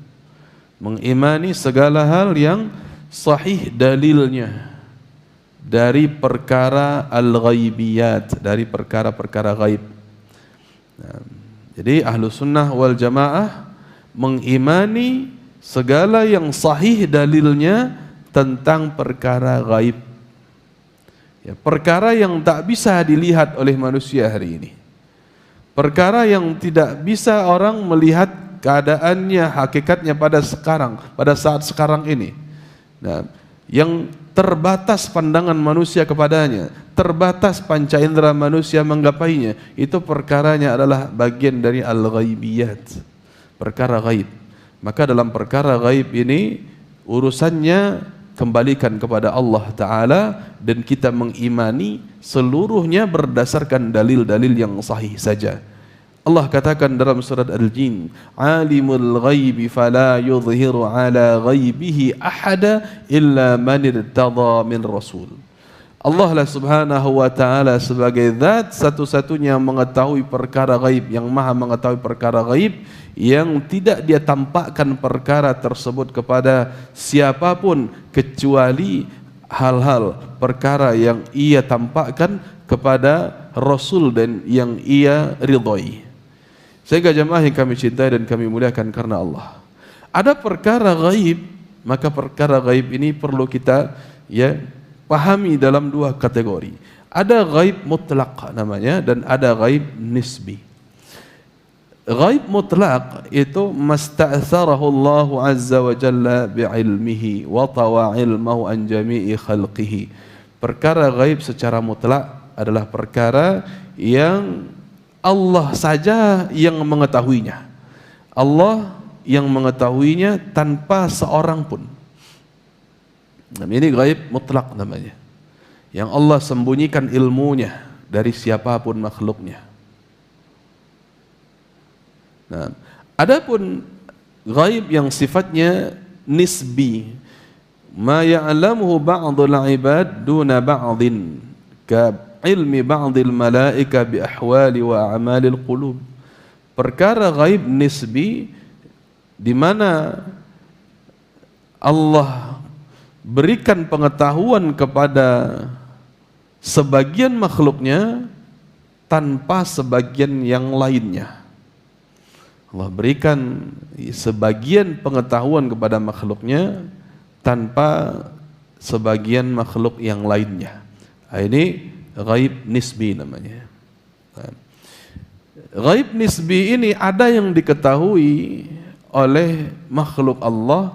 mengimani segala hal yang sahih dalilnya dari perkara al-ghaibiyat, dari perkara-perkara ghaib. Jadi ahlu sunnah wal jamaah mengimani segala yang sahih dalilnya tentang perkara ghaib, ya, perkara yang tak bisa dilihat oleh manusia hari ini, perkara yang tidak bisa orang melihat keadaannya, hakikatnya pada saat sekarang ini. Nah, yang terbatas pandangan manusia kepadanya, terbatas panca indera manusia menggapainya, itu perkaranya adalah bagian dari al-ghaibiyat, perkara ghaib. Maka dalam perkara ghaib ini urusannya kembalikan kepada Allah Ta'ala, dan kita mengimani seluruhnya berdasarkan dalil-dalil yang sahih saja. Allah katakan dalam surat Al-Jin, alimul ghaibi fala yudhiru ala ghaibihi ahada illa man irtada min rasul. Allah lah Subhanahu wa Ta'ala sebagai zat satu-satunya yang mengetahui perkara ghaib, yang maha mengetahui perkara ghaib, yang tidak dia tampakkan perkara tersebut kepada siapapun kecuali hal-hal perkara yang ia tampakkan kepada Rasul dan yang ia ridhai. Sehingga jemaah yang kami cintai dan kami muliakan karena Allah, ada perkara ghaib, maka perkara ghaib ini perlu kita pahami dalam dua kategori. Ada ghaib mutlak namanya, dan ada ghaib nisbi. Ghaib mutlak itu masta'tharahu Allah azza wa jalla bi'ilmihi wa tawa ilmahu an jami'i khalqihi. Perkara ghaib secara mutlak adalah perkara yang Allah saja yang mengetahuinya. Allah yang mengetahuinya tanpa seorang pun. Ini ghaib mutlak namanya. Yang Allah sembunyikan ilmunya dari siapapun makhluknya. Nah, adapun ghaib yang sifatnya nisbi, ma ya'lamuhu ba'dul 'ibad duna ba'din ka ilmi ba'dil malaika bi ahwali wa a'malil qulub. Perkara ghaib nisbi di mana Allah berikan pengetahuan kepada sebagian makhluknya tanpa sebagian yang lainnya. Allah berikan sebagian pengetahuan kepada makhluknya tanpa sebagian makhluk yang lainnya. Ini ghaib nisbi namanya. Ghaib nisbi ini ada yang diketahui oleh makhluk Allah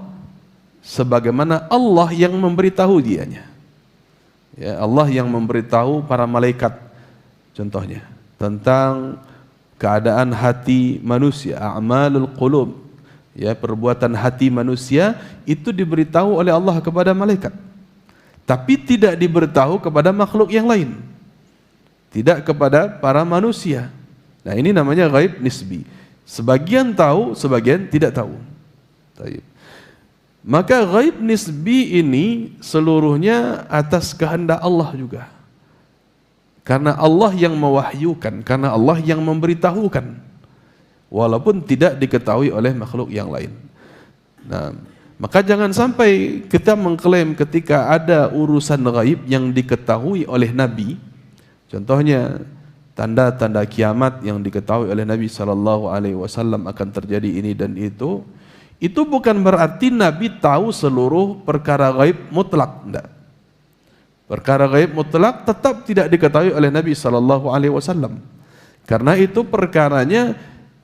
sebagaimana Allah yang memberitahu dianya. Ya, Allah yang memberitahu para malaikat contohnya tentang keadaan hati manusia, a'malul qulub, ya, perbuatan hati manusia itu diberitahu oleh Allah kepada malaikat, tapi tidak diberitahu kepada makhluk yang lain, tidak kepada para manusia. Nah, ini namanya ghaib nisbi. Sebagian tahu, sebagian tidak tahu. Maka ghaib nisbi ini seluruhnya atas kehendak Allah juga. Karena Allah yang mewahyukan, karena Allah yang memberitahukan, walaupun tidak diketahui oleh makhluk yang lain. Nah, maka jangan sampai kita mengklaim ketika ada urusan ghaib yang diketahui oleh Nabi, contohnya tanda-tanda kiamat yang diketahui oleh Nabi SAW akan terjadi ini dan itu bukan berarti Nabi tahu seluruh perkara ghaib mutlak, tidak. Perkara ghaib mutlak tetap tidak diketahui oleh Nabi SAW. Karena itu perkaranya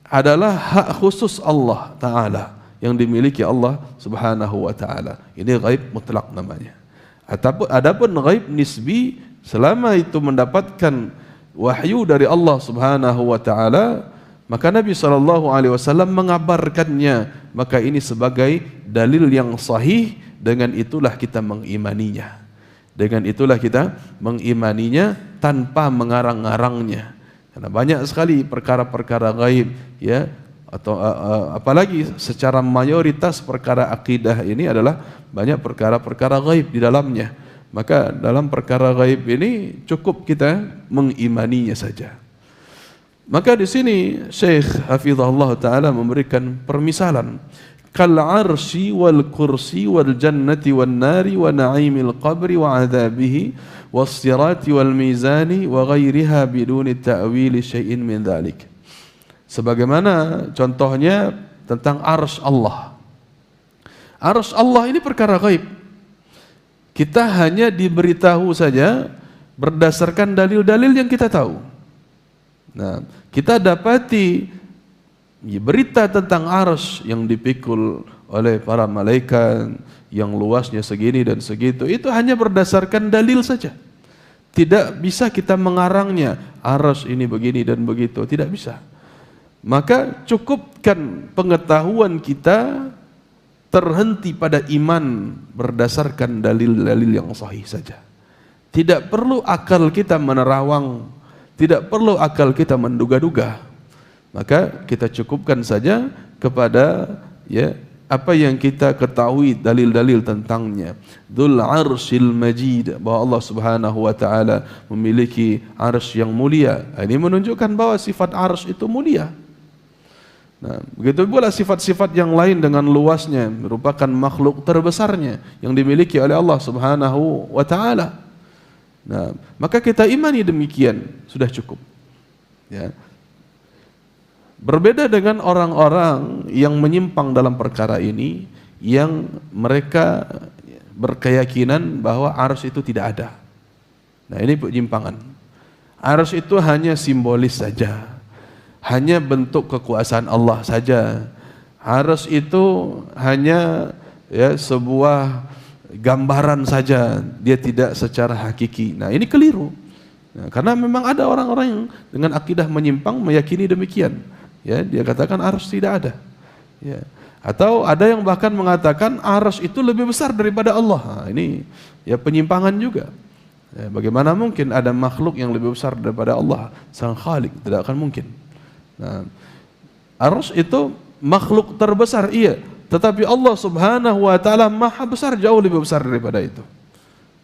adalah hak khusus Allah Ta'ala yang dimiliki Allah Subhanahu wa Ta'ala. Ini ghaib mutlak namanya. Adapun ghaib nisbi, selama itu mendapatkan wahyu dari Allah Subhanahu wa Ta'ala, maka Nabi SAW mengabarkannya. Maka ini sebagai dalil yang sahih, dengan itulah kita mengimaninya. Dengan itulah kita mengimaninya tanpa mengarang-arangnya. Karena banyak sekali perkara-perkara gaib, ya, atau apalagi secara mayoritas perkara akidah ini adalah banyak perkara-perkara gaib di dalamnya. Maka dalam perkara gaib ini cukup kita mengimaninya saja. Maka di sini Syekh Hafizahullah Ta'ala memberikan permisalan kal arsy wal kursi wal jannati wan nari wa na'imil qabri wa adzabihi was sirati wal mizani wa ghairiha biduni ta'wili syai'in min dzalik. Sebagaimana contohnya tentang arsy Allah. Arsy Allah ini perkara gaib. Kita hanya diberitahu saja berdasarkan dalil-dalil yang kita tahu. Nah, kita dapati berita tentang arsy yang dipikul oleh para malaikat yang luasnya segini dan segitu, itu hanya berdasarkan dalil saja. Tidak bisa kita mengarangnya, arsy ini begini dan begitu, tidak bisa. Maka cukupkan pengetahuan kita terhenti pada iman berdasarkan dalil-dalil yang sahih saja. Tidak perlu akal kita menerawang, tidak perlu akal kita menduga-duga. Maka kita cukupkan saja kepada, ya, apa yang kita ketahui dalil-dalil tentangnya. Dzul Arsyil Majid, bahwa Allah Subhanahu wa Ta'ala memiliki arsy yang mulia. Ini menunjukkan bahwa sifat arsy itu mulia. Nah, begitu pula sifat-sifat yang lain dengan luasnya, merupakan makhluk terbesarnya yang dimiliki oleh Allah Subhanahu wa Ta'ala. Nah, maka kita imani demikian, sudah cukup. Ya. Berbeda dengan orang-orang yang menyimpang dalam perkara ini, yang mereka berkeyakinan bahwa arsy itu tidak ada. Nah, ini penyimpangan. Arsy itu hanya simbolis saja. hanya bentuk kekuasaan Allah saja. Arsy itu hanya ya sebuah gambaran saja, dia tidak secara hakiki. Nah, ini keliru. Nah, karena memang ada orang-orang yang dengan akidah menyimpang meyakini demikian. Ya, dia katakan arsy tidak ada. Ya. Atau ada yang bahkan mengatakan arsy itu lebih besar daripada Allah. Nah, ini ya penyimpangan juga. Ya, bagaimana mungkin ada makhluk yang lebih besar daripada Allah Sang Khalik? Tidak akan mungkin. Nah, arsy itu makhluk terbesar, iya, tetapi Allah Subhanahu wa taala Maha besar, jauh lebih besar daripada itu.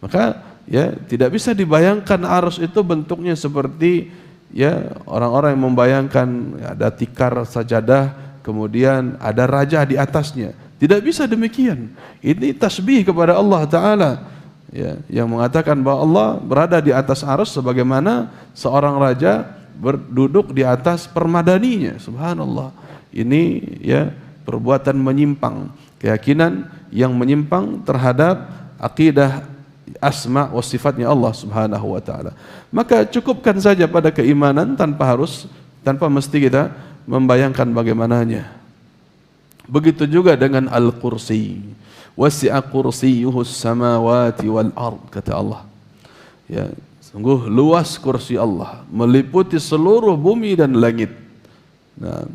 Maka ya tidak bisa dibayangkan arsy itu bentuknya seperti ya orang-orang yang membayangkan ada tikar sajadah, kemudian ada raja di atasnya. Tidak bisa demikian. Ini tasbih kepada Allah taala. Ya, yang mengatakan bahwa Allah berada di atas arsy sebagaimana seorang raja berduduk di atas permadaninya. Subhanallah. Ini ya perbuatan menyimpang, keyakinan yang menyimpang terhadap akidah asma wa sifatnya Allah Subhanahu wa taala. Maka cukupkan saja pada keimanan tanpa mesti kita membayangkan bagaimananya. Begitu juga dengan al-kursi. Wasi'a kursiyyuhus samawati wal ard, kata Allah. Ya, sungguh luas kursi Allah, meliputi seluruh bumi dan langit. Nah,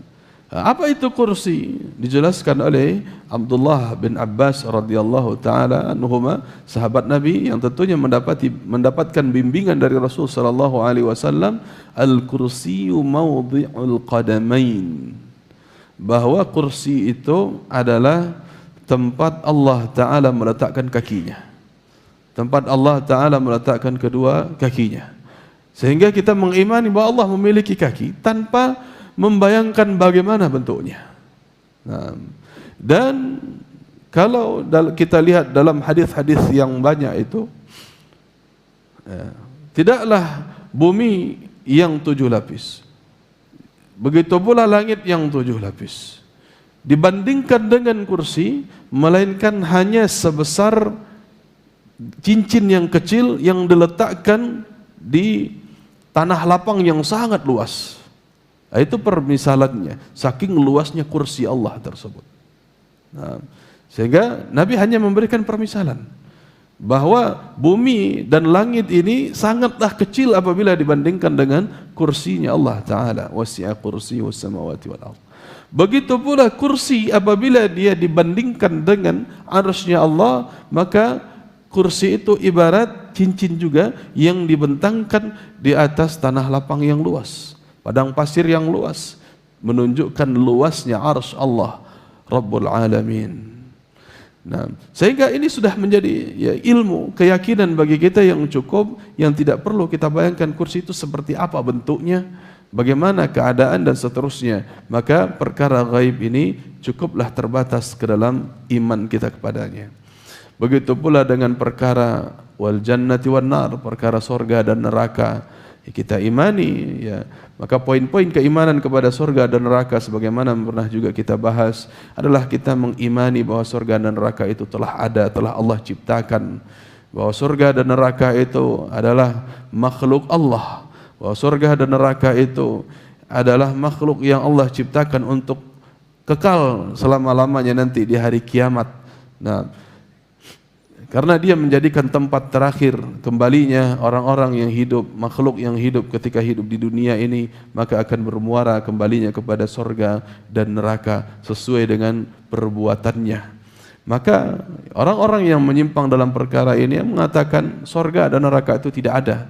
apa itu kursi? Dijelaskan oleh Abdullah bin Abbas radhiyallahu taala anhuma, sahabat Nabi yang tentunya mendapatkan bimbingan dari Rasul sallallahu alaihi wasallam, al-kursiyyu mawdhi'ul qadamain. Bahwa kursi itu adalah tempat Allah taala meletakkan kakinya. Tempat Allah taala meletakkan kedua kakinya. Sehingga kita mengimani bahwa Allah memiliki kaki tanpa membayangkan bagaimana bentuknya. Nah, dan kalau kita lihat dalam hadis-hadis yang banyak itu, ya, tidaklah bumi yang 7 lapis, begitu pula langit yang 7 lapis, dibandingkan dengan kursi, melainkan hanya sebesar cincin yang kecil yang diletakkan di tanah lapang yang sangat luas. Itu permisalannya, saking luasnya kursi Allah tersebut. Nah, sehingga Nabi hanya memberikan permisalan bahwa bumi dan langit ini sangatlah kecil apabila dibandingkan dengan kursinya Allah Ta'ala. Wasi'a kursiyyuhus samawati wal ardh. Begitu pula kursi apabila dia dibandingkan dengan arsy-Nya Allah, maka kursi itu ibarat cincin juga yang dibentangkan di atas tanah lapang yang luas, padang pasir yang luas, menunjukkan luasnya arsy Allah Rabbul Alamin. Nah, sehingga ini sudah menjadi ya, ilmu, keyakinan bagi kita yang cukup, yang tidak perlu kita bayangkan kursi itu seperti apa bentuknya, bagaimana keadaan dan seterusnya. Maka perkara gaib ini cukuplah terbatas ke dalam iman kita kepadanya. Begitu pula dengan perkara wal jannati wan nar, perkara surga dan neraka. Kita imani ya. Maka poin-poin keimanan kepada surga dan neraka sebagaimana pernah juga kita bahas adalah kita mengimani bahwa surga dan neraka itu telah ada, telah Allah ciptakan. Bahwa surga dan neraka itu adalah makhluk Allah. Bahwa surga dan neraka itu adalah makhluk yang Allah ciptakan untuk kekal selama-lamanya nanti di hari kiamat. Nah, karena dia menjadikan tempat terakhir kembalinya orang-orang yang hidup, makhluk yang hidup ketika hidup di dunia ini, maka akan bermuara kembalinya kepada surga dan neraka sesuai dengan perbuatannya. Maka orang-orang yang menyimpang dalam perkara ini yang mengatakan surga dan neraka itu tidak ada.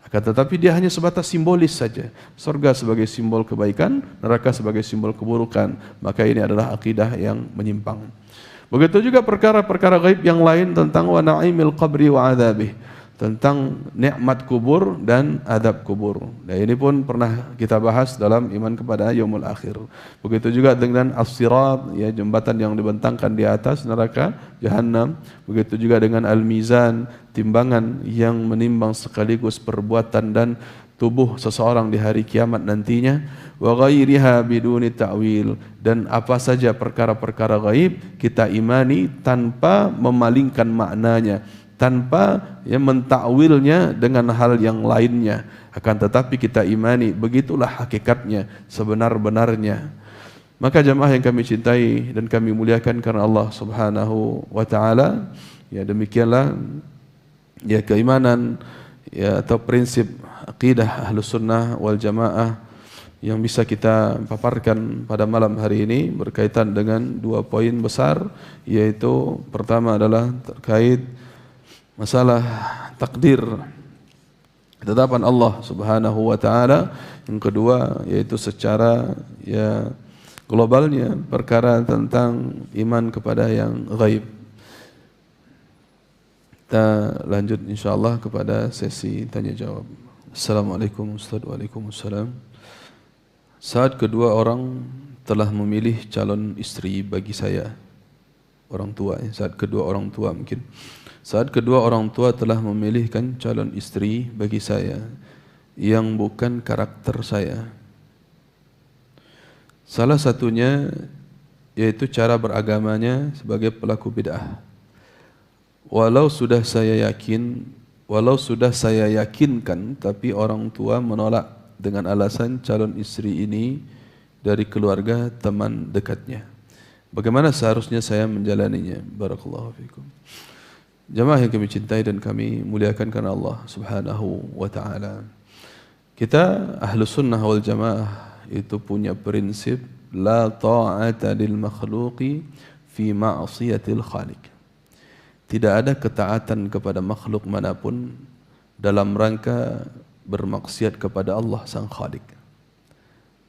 Akan tetapi dia hanya sebatas simbolis saja. Surga sebagai simbol kebaikan, neraka sebagai simbol keburukan. Maka ini adalah akidah yang menyimpang. Begitu juga perkara-perkara gaib yang lain tentang wa na'imil qabri wa adzabih, tentang nikmat kubur dan adab kubur. Dan ini pun pernah kita bahas dalam iman kepada yaumul akhir. Begitu juga dengan as-sirat, ya, jembatan yang dibentangkan di atas neraka jahanam. Begitu juga dengan al-mizan, timbangan yang menimbang sekaligus perbuatan dan tubuh seseorang di hari kiamat nantinya. Wa ghairiha biduni ta'wil, dan apa saja perkara-perkara gaib kita imani tanpa memalingkan maknanya, tanpa mentakwilnya dengan hal yang lainnya. Akan tetapi kita imani begitulah hakikatnya sebenar-benarnya. Maka jamaah yang kami cintai dan kami muliakan karena Allah Subhanahu wa taala, demikianlah keimanan atau prinsip akidah Ahlus Sunnah wal Jamaah yang bisa kita paparkan pada malam hari ini berkaitan dengan 2 poin besar, yaitu pertama adalah terkait masalah takdir, ketetapan Allah Subhanahu wa taala. Yang kedua yaitu secara globalnya perkara tentang iman kepada yang ghaib. Kita lanjut insyaallah kepada sesi tanya jawab. Assalamualaikum Ustaz. Waalaikumsalam. Saat kedua orang telah memilih calon istri bagi saya, orang tua, saat kedua orang tua mungkin. Saat kedua orang tua telah memilihkan calon istri bagi saya yang bukan karakter saya. Salah satunya yaitu cara beragamanya sebagai pelaku bid'ah. Walau sudah saya yakinkan, tapi orang tua menolak dengan alasan calon istri ini dari keluarga teman dekatnya. Bagaimana seharusnya saya menjalaninya? Barakallahu fikum. Jamaah yang kami cintai dan kami muliakan karena Allah Subhanahu wa taala. Kita Ahlus Sunnah wal Jamaah itu punya prinsip la ta'ata lil makhluqi fi ma'siyatil khaliq. Tidak ada ketaatan kepada makhluk manapun dalam rangka bermaksiat kepada Allah Sang Khaliq.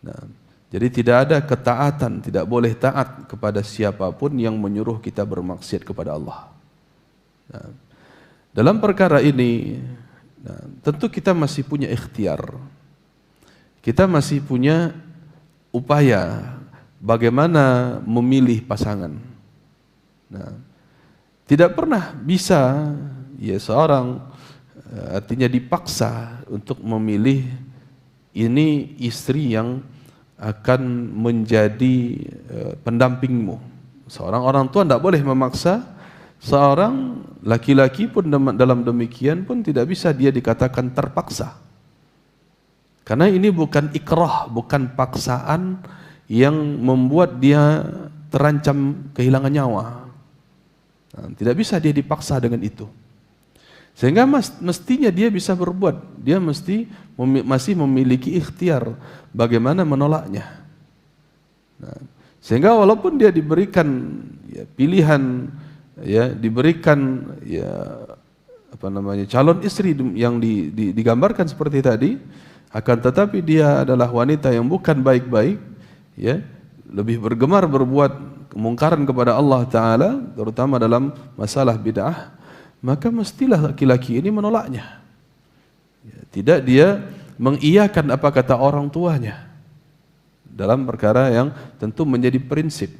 Nah, jadi tidak ada ketaatan, tidak boleh taat kepada siapapun yang menyuruh kita bermaksiat kepada Allah. Nah, dalam perkara ini, tentu kita masih punya ikhtiar. Kita masih punya upaya bagaimana memilih pasangan. Nah, tidak pernah bisa seorang artinya dipaksa untuk memilih ini istri yang akan menjadi pendampingmu. Seorang orang tua tidak boleh memaksa seorang laki-laki pun dalam demikian pun tidak bisa dia dikatakan terpaksa. Karena ini bukan ikrah, bukan paksaan yang membuat dia terancam kehilangan nyawa. Nah, tidak bisa dia dipaksa dengan itu. Sehingga mestinya dia bisa berbuat, dia masih memiliki ikhtiar bagaimana menolaknya. Nah, sehingga walaupun dia diberikan pilihan, diberikan calon istri yang digambarkan seperti tadi, akan tetapi dia adalah wanita yang bukan baik-baik, lebih bergemar berbuat kemungkaran kepada Allah Ta'ala, terutama dalam masalah bid'ah, maka mestilah laki-laki ini menolaknya. Tidak dia mengiyakan apa kata orang tuanya dalam perkara yang tentu menjadi prinsip.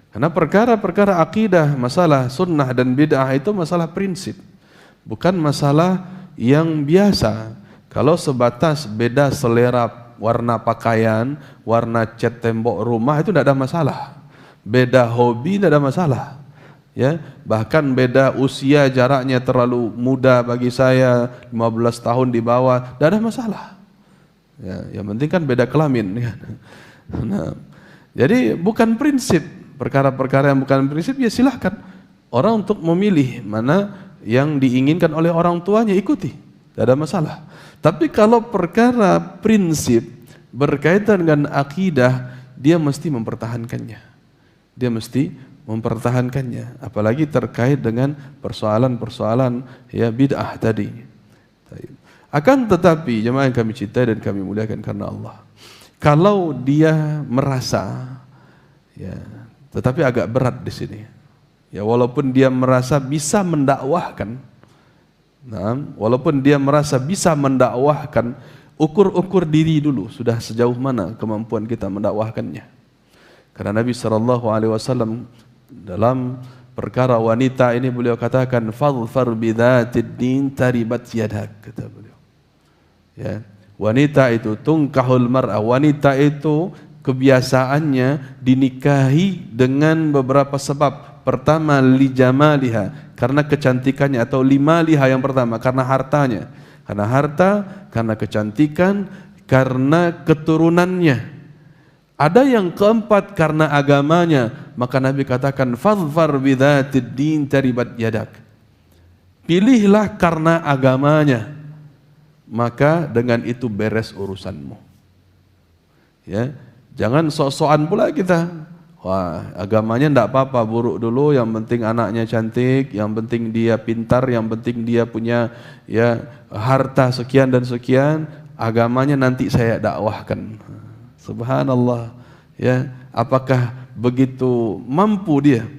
Karena perkara-perkara akidah, masalah sunnah dan bid'ah itu masalah prinsip, bukan masalah yang biasa. Kalau sebatas beda selera warna pakaian, warna cat tembok rumah itu tidak ada masalah. Beda hobi tidak ada masalah. Bahkan beda usia, jaraknya terlalu muda bagi saya, 15 tahun di bawah, tidak ada masalah. Yang penting kan beda kelamin. Nah, jadi bukan prinsip, perkara-perkara yang bukan prinsip silahkan orang untuk memilih mana yang diinginkan oleh orang tuanya, ikuti, tidak ada masalah. Tapi kalau perkara prinsip berkaitan dengan akidah, dia mesti mempertahankannya. Dia mesti mempertahankannya, apalagi terkait dengan persoalan-persoalan bid'ah tadi. Akan tetapi jemaah yang kami cintai dan kami muliakan karena Allah, kalau dia merasa tetapi agak berat di sini. Walaupun dia merasa bisa mendakwahkan, walaupun dia merasa bisa mendakwahkan, ukur diri dulu, sudah sejauh mana kemampuan kita mendakwahkannya. Karena Nabi SAW dalam perkara wanita ini beliau katakan, fadhfar bidzatid din taribat yadak, kata beliau. Wanita itu tungkahul mar'ah, wanita itu kebiasaannya dinikahi dengan beberapa sebab, Pertama li jamaliha, karena kecantikannya, atau limaliha yang pertama karena hartanya. Karena harta, karena kecantikan, karena keturunannya. Ada yang keempat karena agamanya, maka Nabi katakan fadhfar bidzatid din taribat yadak. Pilihlah karena agamanya, maka dengan itu beres urusanmu. Ya, jangan sok-sokan pula kita. Wah, agamanya enggak apa-apa, buruk dulu, yang penting anaknya cantik, yang penting dia pintar, yang penting dia punya ya harta sekian dan sekian, agamanya nanti saya dakwahkan. Subhanallah, ya, apakah begitu mampu dia?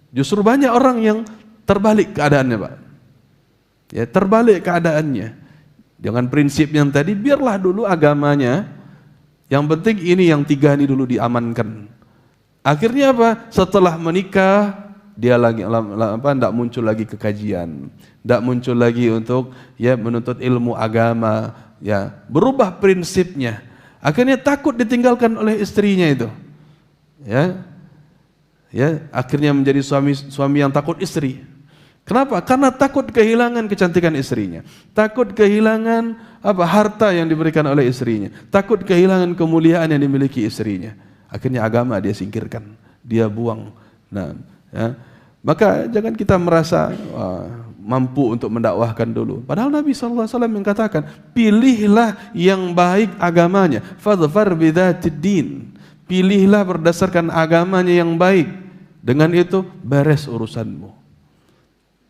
Justru banyak orang yang terbalik keadaannya, Pak. Ya, terbalik keadaannya. Dengan prinsip yang tadi, biarlah dulu agamanya, yang penting ini yang tiga ini dulu diamankan. Akhirnya apa? Setelah menikah, dia lagi enggak muncul lagi ke kajian, enggak muncul lagi untuk ya menuntut ilmu agama, ya, berubah prinsipnya. Akhirnya takut ditinggalkan oleh istrinya itu, ya, akhirnya menjadi suami yang takut istri. Kenapa? Karena takut kehilangan kecantikan istrinya, takut kehilangan harta yang diberikan oleh istrinya, takut kehilangan kemuliaan yang dimiliki istrinya. Akhirnya agama dia singkirkan, dia buang. Nah, ya, maka jangan kita merasa mampu untuk mendakwahkan dulu. Padahal Nabi SAW mengatakan, pilihlah yang baik agamanya. Fadhfar bidzatid din. Pilihlah berdasarkan agamanya yang baik. Dengan itu beres urusanmu.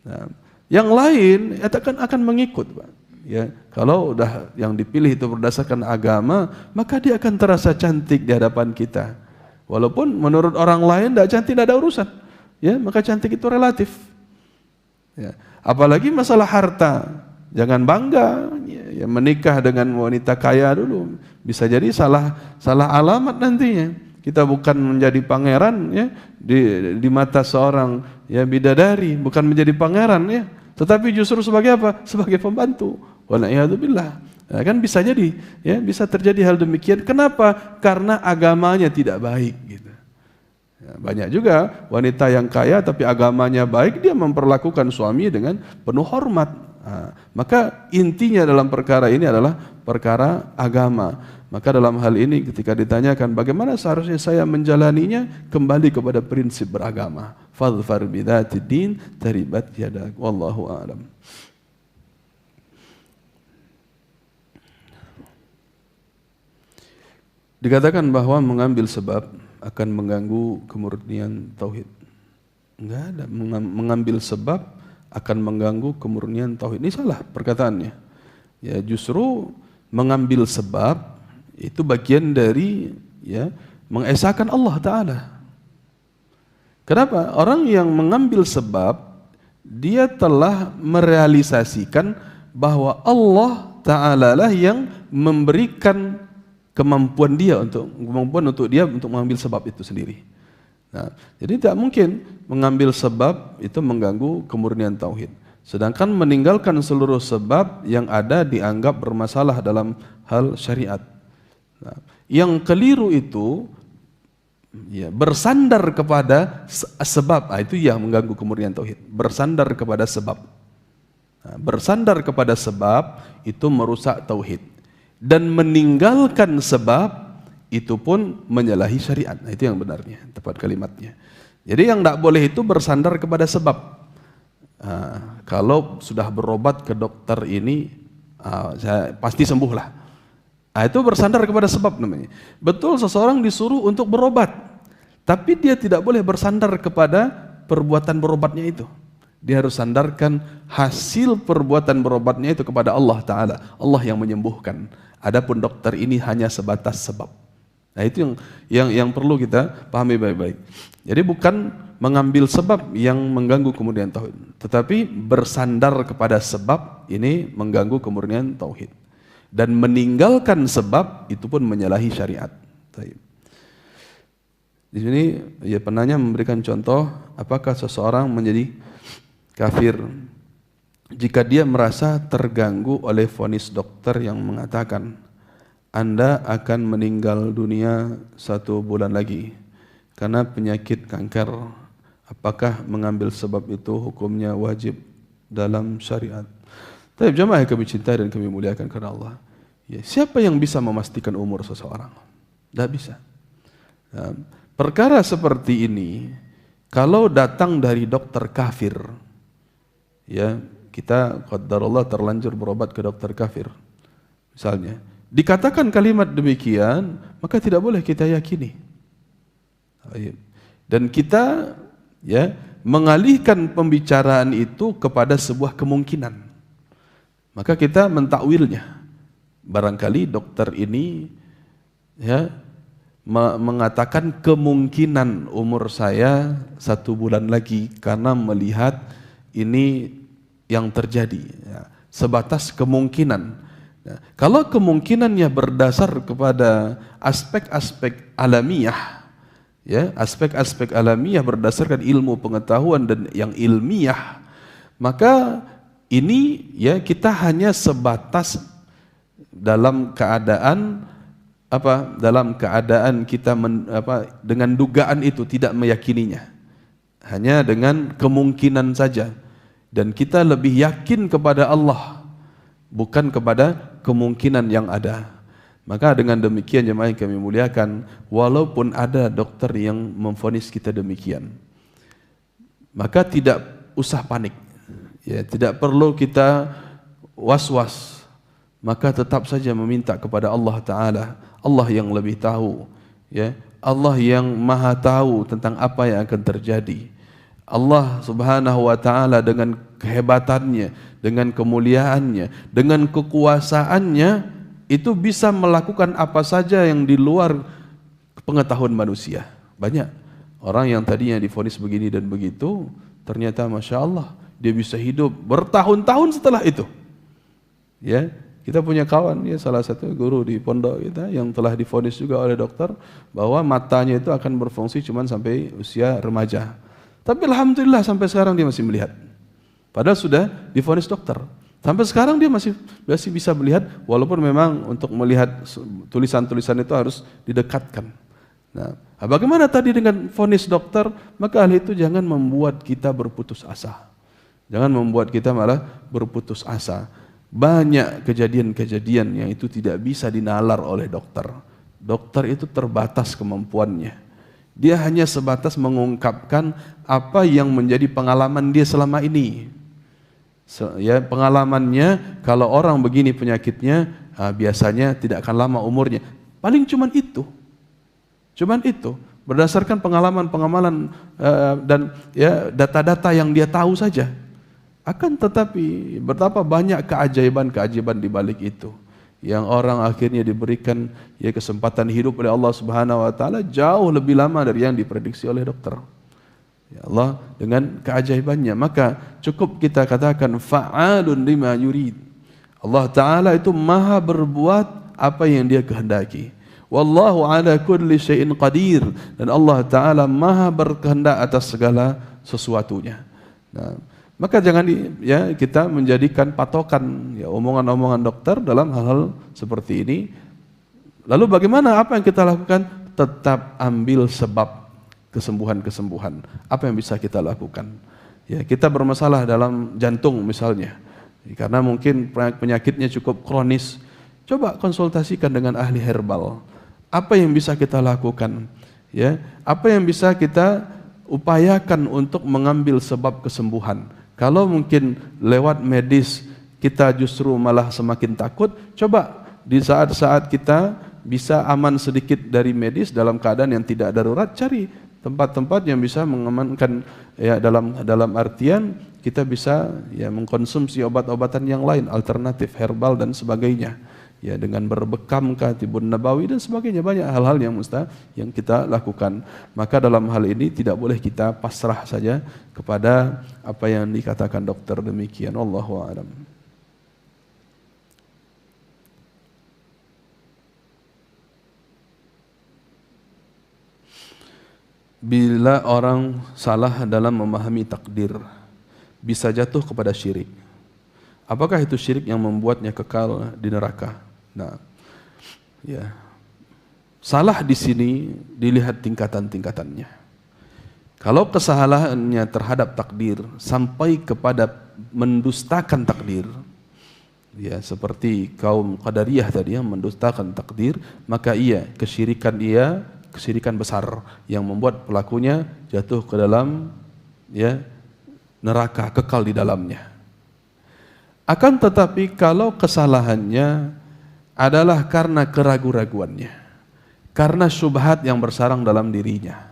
Nah, yang lain akan mengikut, Pak. Ya, kalau udah yang dipilih itu berdasarkan agama, maka dia akan terasa cantik di hadapan kita. Walaupun menurut orang lain tidak cantik, tidak ada urusan. Ya, maka cantik itu relatif. Ya. Apalagi masalah harta, jangan bangga ya, menikah dengan wanita kaya dulu, bisa jadi salah alamat nantinya. Kita bukan menjadi pangeran ya di mata seorang ya bidadari, bukan menjadi pangeran ya, tetapi justru sebagai apa? Sebagai pembantu. Wala'iyadzubillah. Ya, kan bisa jadi ya, bisa terjadi hal demikian. Kenapa? Karena agamanya tidak baik gitu. Ya, banyak juga wanita yang kaya tapi agamanya baik, dia memperlakukan suami dengan penuh hormat. Nah, maka intinya dalam perkara ini adalah perkara agama. Maka dalam hal ini ketika ditanyakan bagaimana seharusnya saya menjalaninya, kembali kepada prinsip beragama. Fadhfar bidzatid din taribat yadak. Wallahu a'lam. Dikatakan bahwa mengambil sebab akan mengganggu kemurnian tauhid. Enggak ada, mengambil sebab akan mengganggu kemurnian tauhid. Ini salah perkataannya. Ya, justru mengambil sebab itu bagian dari ya mengesahkan Allah Ta'ala. Kenapa? Orang yang mengambil sebab, dia telah merealisasikan bahwa Allah Ta'ala lah yang memberikan kemampuan untuk dia untuk mengambil sebab itu sendiri. Nah, jadi tidak mungkin mengambil sebab itu mengganggu kemurnian tauhid. Sedangkan meninggalkan seluruh sebab yang ada dianggap bermasalah dalam hal syariat. Nah, yang keliru itu ya, bersandar kepada sebab, itu yang mengganggu kemurnian tauhid. Bersandar kepada sebab. Nah, bersandar kepada sebab itu merusak tauhid. Dan meninggalkan sebab itu pun menyalahi syariat. Nah, itu yang benarnya, tepat kalimatnya. Jadi yang tidak boleh itu bersandar kepada sebab. Kalau sudah berobat ke dokter ini, saya pasti sembuh lah. Itu bersandar kepada sebab namanya. Betul, seseorang disuruh untuk berobat, tapi dia tidak boleh bersandar kepada perbuatan berobatnya itu. Dia harus sandarkan hasil perbuatan berobatnya itu kepada Allah Ta'ala. Allah yang menyembuhkan. Adapun dokter ini hanya sebatas sebab. Nah, itu yang perlu kita pahami baik-baik. Jadi bukan mengambil sebab yang mengganggu kemurnian tauhid, tetapi bersandar kepada sebab ini mengganggu kemurnian tauhid. Dan meninggalkan sebab itu pun menyalahi syariat. Di sini ya penanya memberikan contoh, apakah seseorang menjadi kafir jika dia merasa terganggu oleh vonis dokter yang mengatakan Anda akan meninggal dunia 1 bulan lagi karena penyakit kanker. Apakah mengambil sebab itu hukumnya wajib dalam syariat? Tapi jamaah yang kami cintai dan kami muliakan karena Allah. Ya, siapa yang bisa memastikan umur seseorang? Tidak bisa. Nah, perkara seperti ini, kalau datang dari dokter kafir, ya kita qadarullah terlanjur berobat ke dokter kafir, misalnya, dikatakan kalimat demikian, maka tidak boleh kita yakini. Dan kita ya mengalihkan pembicaraan itu kepada sebuah kemungkinan. Maka kita mentakwilnya. Barangkali dokter ini ya mengatakan kemungkinan umur saya 1 bulan lagi karena melihat ini yang terjadi ya, sebatas kemungkinan. Ya, kalau kemungkinannya berdasar kepada aspek-aspek alamiah, ya aspek-aspek alamiah berdasarkan ilmu pengetahuan dan yang ilmiah, maka ini ya kita hanya sebatas dalam keadaan apa? Dalam keadaan kita dengan dugaan itu tidak meyakininya, hanya dengan kemungkinan saja, dan kita lebih yakin kepada Allah bukan kepada kemungkinan yang ada. Maka dengan demikian jemaah yang kami muliakan, walaupun ada dokter yang memvonis kita demikian, maka tidak usah panik. Ya, tidak perlu kita was-was. Maka tetap saja meminta kepada Allah Ta'ala. Allah yang lebih tahu, ya, Allah yang maha tahu tentang apa yang akan terjadi. Allah Subhanahu wa Ta'ala dengan kehebatannya, dengan kemuliaannya, dengan kekuasaannya, itu bisa melakukan apa saja yang di luar pengetahuan manusia. Banyak orang yang tadinya divonis begini dan begitu, ternyata Masya Allah dia bisa hidup bertahun-tahun setelah itu. Ya, kita punya kawan, ya salah satu guru di pondok kita yang telah divonis juga oleh dokter bahwa matanya itu akan berfungsi cuma sampai usia remaja. Tapi alhamdulillah sampai sekarang dia masih melihat. Padahal sudah divonis dokter. Sampai sekarang dia masih bisa melihat, walaupun memang untuk melihat tulisan-tulisan itu harus didekatkan. Nah, bagaimana tadi dengan vonis dokter? Maka hal itu jangan membuat kita berputus asa. Jangan membuat kita malah berputus asa. Banyak kejadian-kejadian yang itu tidak bisa dinalar oleh dokter. Dokter itu terbatas kemampuannya. Dia hanya sebatas mengungkapkan apa yang menjadi pengalaman dia selama ini. Ya, pengalamannya kalau orang begini penyakitnya, biasanya tidak akan lama umurnya. Paling cuman itu. Cuman itu. Berdasarkan pengalaman-pengalaman dan ya data-data yang dia tahu saja. Akan tetapi betapa banyak keajaiban-keajaiban di balik itu, yang orang akhirnya diberikan ya kesempatan hidup oleh Allah Subhanahu wa Ta'ala jauh lebih lama dari yang diprediksi oleh dokter. Ya Allah dengan keajaibannya, maka cukup kita katakan fa'alun lima yurid. Allah Ta'ala itu maha berbuat apa yang dia kehendaki. Wallahu ala kulli syai'in qadir, dan Allah Ta'ala maha berkehendak atas segala sesuatunya. Nah, maka jangan ya kita menjadikan patokan ya omongan-omongan dokter dalam hal-hal seperti ini. Lalu bagaimana, apa yang kita lakukan? Tetap ambil sebab kesembuhan-kesembuhan. Apa yang bisa kita lakukan? Ya, kita bermasalah dalam jantung misalnya, karena mungkin penyakitnya cukup kronis. Coba konsultasikan dengan ahli herbal. Apa yang bisa kita lakukan? Ya, apa yang bisa kita upayakan untuk mengambil sebab kesembuhan? Kalau mungkin lewat medis kita justru malah semakin takut, coba di saat-saat kita bisa aman sedikit dari medis dalam keadaan yang tidak darurat, cari tempat-tempat yang bisa mengamankan ya, dalam artian kita bisa ya mengkonsumsi obat-obatan yang lain, alternatif herbal dan sebagainya. Ya, dengan berbekam Tibun Nabawi dan sebagainya, banyak hal-hal yang kita lakukan. Maka dalam hal ini tidak boleh kita pasrah saja kepada apa yang dikatakan dokter demikian. Wallahu a'lam. Bila orang salah dalam memahami takdir, bisa jatuh kepada syirik. Apakah itu syirik yang membuatnya kekal di neraka? Nah, ya, salah di sini dilihat tingkatan-tingkatannya. Kalau kesalahannya terhadap takdir sampai kepada mendustakan takdir, ya seperti kaum Qadariyah tadi yang mendustakan takdir, maka kesyirikan besar yang membuat pelakunya jatuh ke dalam neraka, kekal di dalamnya. Akan tetapi kalau kesalahannya adalah karena keraguan-raguannya, karena syubhat yang bersarang dalam dirinya,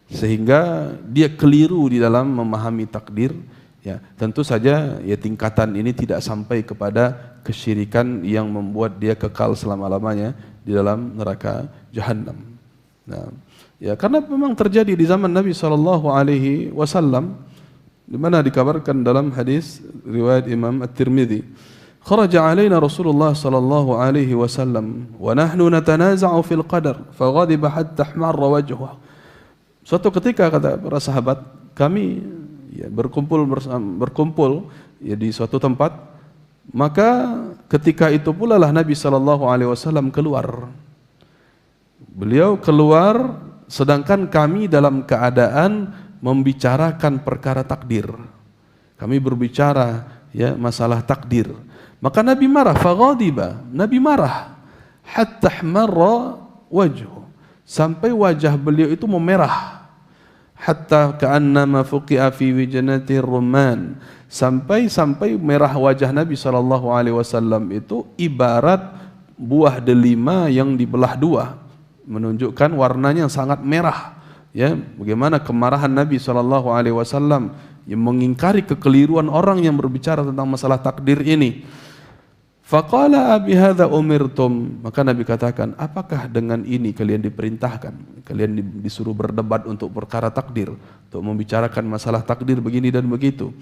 sehingga dia keliru di dalam memahami takdir, ya tentu saja ya tingkatan ini tidak sampai kepada kesyirikan yang membuat dia kekal selama-lamanya di dalam neraka jahanam. Nah, ya karena memang terjadi di zaman Nabi SAW, di mana dikabarkan dalam hadis riwayat Imam At-Tirmidzi, kharaja alaina Rasulullah sallallahu alaihi wasallam wa nahnu natanaza'u fil qadar faghadiba hatta ihmarra wajhuhu. Suatu ketika, kata para sahabat, kami berkumpul di suatu tempat, maka ketika itu pula lah Nabi sallallahu alaihi wasallam keluar. Beliau keluar sedangkan kami dalam keadaan membicarakan perkara takdir. Kami berbicara masalah takdir. Maka Nabi marah, faghadiba, Nabi marah, hatta ihmarra wajhu, sampai wajah beliau itu memerah, hatta ka'annama fuqi'a fi wijnati rumman, sampai merah wajah Nabi SAW itu ibarat buah delima yang dibelah dua, menunjukkan warnanya sangat merah. Ya, bagaimana kemarahan Nabi SAW yang mengingkari kekeliruan orang yang berbicara tentang masalah takdir ini. Faqala bihadza umirtum, maka Nabi katakan, apakah dengan ini kalian diperintahkan? Kalian disuruh berdebat untuk perkara takdir, untuk membicarakan masalah takdir begini dan begitu.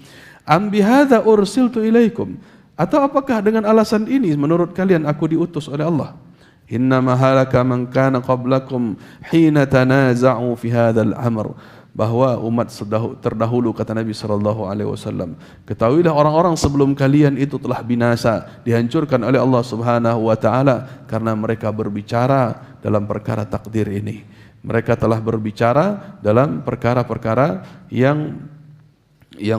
Am bihadza ursiltu ilaikum, atau apakah dengan alasan ini menurut kalian aku diutus oleh Allah? Innama halaka man kana qablakum hina tanaza'u fi hadzal amr, bahwa umat terdahulu, kata Nabi SAW, ketahuilah orang-orang sebelum kalian itu telah binasa, dihancurkan oleh Allah Subhanahu wa taala karena mereka berbicara dalam perkara takdir ini. Mereka telah berbicara dalam perkara-perkara yang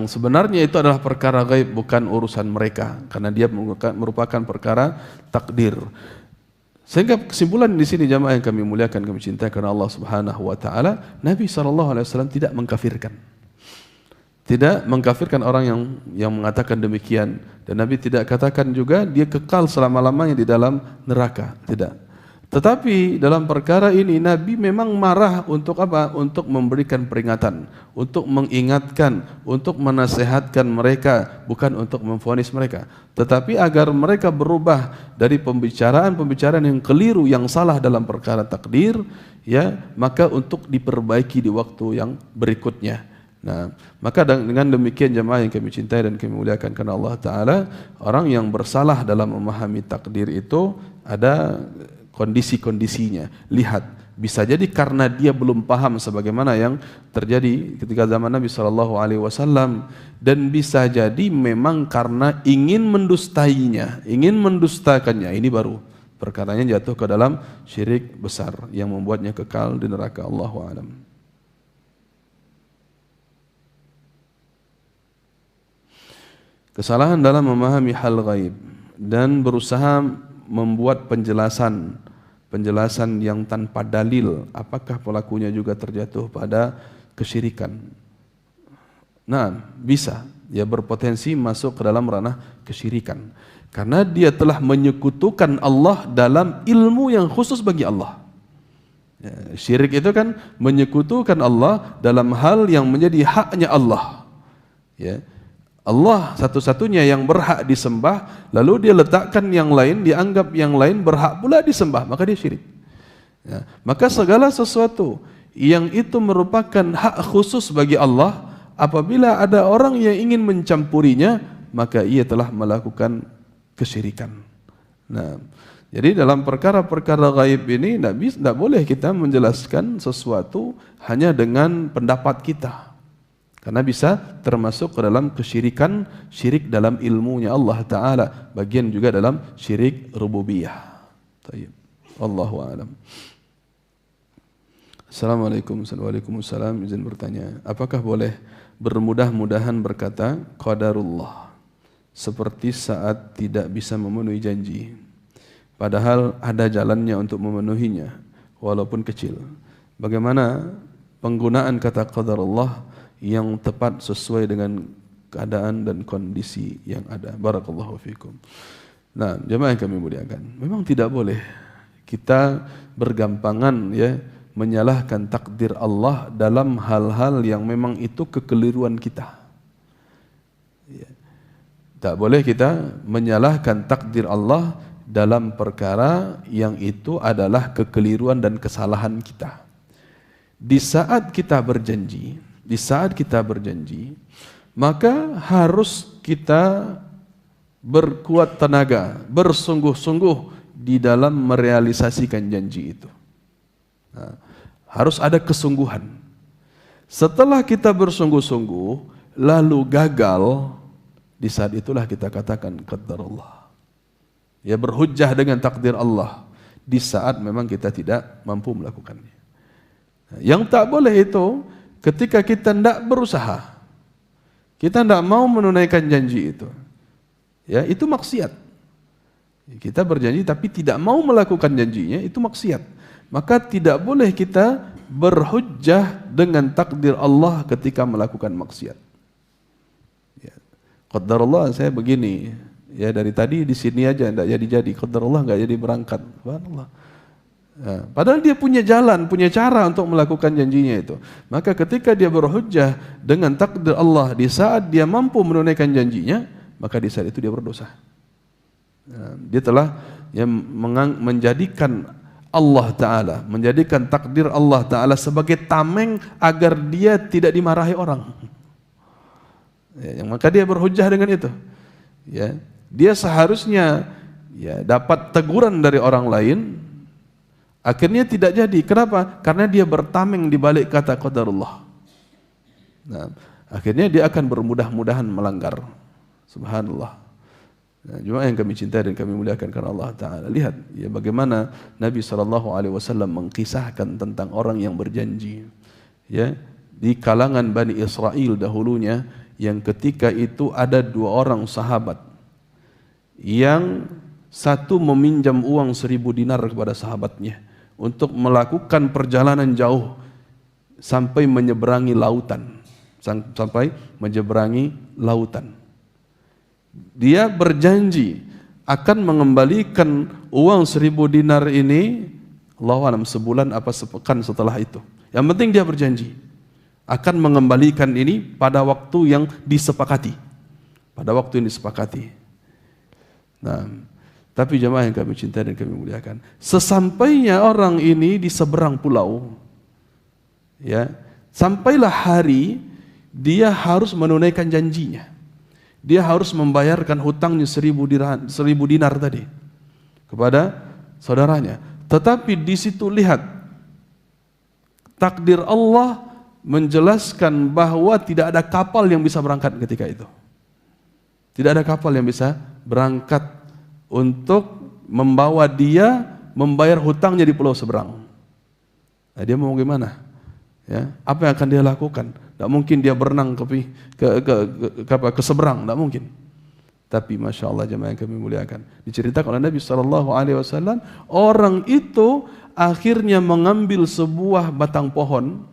sebenarnya itu adalah perkara gaib, bukan urusan mereka, karena dia merupakan perkara takdir. Sehingga kesimpulan di sini, jamaah yang kami muliakan, kami cintai karena Allah Subhanahu wa taala, Nabi SAW tidak mengkafirkan. Tidak mengkafirkan orang yang mengatakan demikian, dan Nabi tidak katakan juga dia kekal selama-lamanya di dalam neraka, tidak. Tetapi dalam perkara ini Nabi memang marah untuk apa? Untuk memberikan peringatan, untuk mengingatkan, untuk menasehatkan mereka, bukan untuk memvonis mereka, tetapi agar mereka berubah dari pembicaraan yang keliru, yang salah dalam perkara takdir, maka untuk diperbaiki di waktu yang berikutnya. Nah, maka dengan demikian, jemaah yang kami cintai dan kami muliakan karena Allah Ta'ala, orang yang bersalah dalam memahami takdir itu ada kondisi-kondisinya. Lihat, bisa jadi karena dia belum paham sebagaimana yang terjadi ketika zaman Nabi SAW, dan bisa jadi memang karena ingin mendustainya, ingin mendustakannya. Ini baru perkaranya jatuh ke dalam syirik besar yang membuatnya kekal di neraka. Allahu a'lam. Kesalahan dalam memahami hal gaib dan berusaha membuat penjelasan yang tanpa dalil, apakah pelakunya juga terjatuh pada kesyirikan? Nah, bisa, dia berpotensi masuk ke dalam ranah kesyirikan karena dia telah menyekutukan Allah dalam ilmu yang khusus bagi Allah. Syirik itu kan menyekutukan Allah dalam hal yang menjadi haknya Allah. Allah satu-satunya yang berhak disembah, lalu dia letakkan yang lain, dianggap yang lain berhak pula disembah, maka dia syirik. Maka segala sesuatu yang itu merupakan hak khusus bagi Allah, apabila ada orang yang ingin mencampurinya, maka ia telah melakukan kesyirikan. Nah, jadi dalam perkara-perkara gaib ini tidak boleh kita menjelaskan sesuatu hanya dengan pendapat kita. Karena bisa termasuk ke dalam kesyirikan, syirik dalam ilmunya Allah Ta'ala, bagian juga dalam syirik rububiyah. Wallahu a'lam. Assalamualaikum. Waalaikumsalam. Izin bertanya, apakah boleh bermudah-mudahan berkata qadarullah seperti saat tidak bisa memenuhi janji, padahal ada jalannya untuk memenuhinya walaupun kecil? Bagaimana penggunaan kata qadarullah yang tepat sesuai dengan keadaan dan kondisi yang ada? Barakallahu fikum. Nah, jemaah yang kami muliakan, memang tidak boleh kita bergampangan ya menyalahkan takdir Allah dalam hal-hal yang memang itu kekeliruan kita. Ya. Tak boleh kita menyalahkan takdir Allah dalam perkara yang itu adalah kekeliruan dan kesalahan kita. Di saat kita berjanji, maka harus kita berkuat tenaga, bersungguh-sungguh di dalam merealisasikan janji itu. Nah, harus ada kesungguhan. Setelah kita bersungguh-sungguh lalu gagal, di saat itulah kita katakan qadarullah. Ya, berhujjah dengan takdir Allah di saat memang kita tidak mampu melakukannya. Nah, yang tak boleh itu ketika kita tidak berusaha, kita tidak mau menunaikan janji itu. Ya, itu maksiat. Kita berjanji tapi tidak mau melakukan janjinya, itu maksiat. Maka tidak boleh kita berhujjah dengan takdir Allah ketika melakukan maksiat. Ya. Qadarullah saya begini, ya dari tadi di sini aja tidak jadi. Qadarullah enggak jadi berangkat. Subhanallah. Ya. Padahal dia punya jalan, punya cara untuk melakukan janjinya itu. Maka ketika dia berhujjah dengan takdir Allah di saat dia mampu menunaikan janjinya, maka di saat itu dia berdosa. Ya. Dia telah menjadikan Allah Ta'ala, menjadikan takdir Allah Ta'ala sebagai tameng agar dia tidak dimarahi orang. Ya, maka dia berhujjah dengan itu. Ya, dia seharusnya ya, dapat teguran dari orang lain, akhirnya tidak jadi. Kenapa? Karena dia bertameng di balik kata qadarullah. Nah, akhirnya dia akan bermudah-mudahan melanggar. Subhanallah. Nah, jemaah yang kami cintai dan kami muliakan karena Allah Ta'ala, lihat ya bagaimana Nabi SAW mengkisahkan tentang orang yang berjanji ya di kalangan Bani Israel dahulunya, yang ketika itu ada dua orang sahabat yang satu meminjam uang 1000 dinar kepada sahabatnya untuk melakukan perjalanan jauh sampai menyeberangi lautan, Dia berjanji akan mengembalikan uang 1000 dinar ini, Allahu a'lam, sebulan apa sepekan setelah itu. Yang penting dia berjanji akan mengembalikan ini pada waktu yang disepakati. Nah, tapi jemaah yang kami cintai dan kami muliakan, sesampainya orang ini di seberang pulau, ya, sampailah hari dia harus menunaikan janjinya. Dia harus membayarkan hutangnya 1000 dinar tadi kepada saudaranya. Tetapi di situ lihat, takdir Allah menjelaskan bahwa tidak ada kapal yang bisa berangkat ketika itu. Tidak ada kapal yang bisa berangkat untuk membawa dia membayar hutangnya di pulau seberang. Nah, dia mau gimana? Ya, apa yang akan dia lakukan? Tidak mungkin dia berenang ke seberang, tidak mungkin. Tapi masya Allah jemaah yang kami muliakan, diceritakan oleh Nabi SAW, orang itu akhirnya mengambil sebuah batang pohon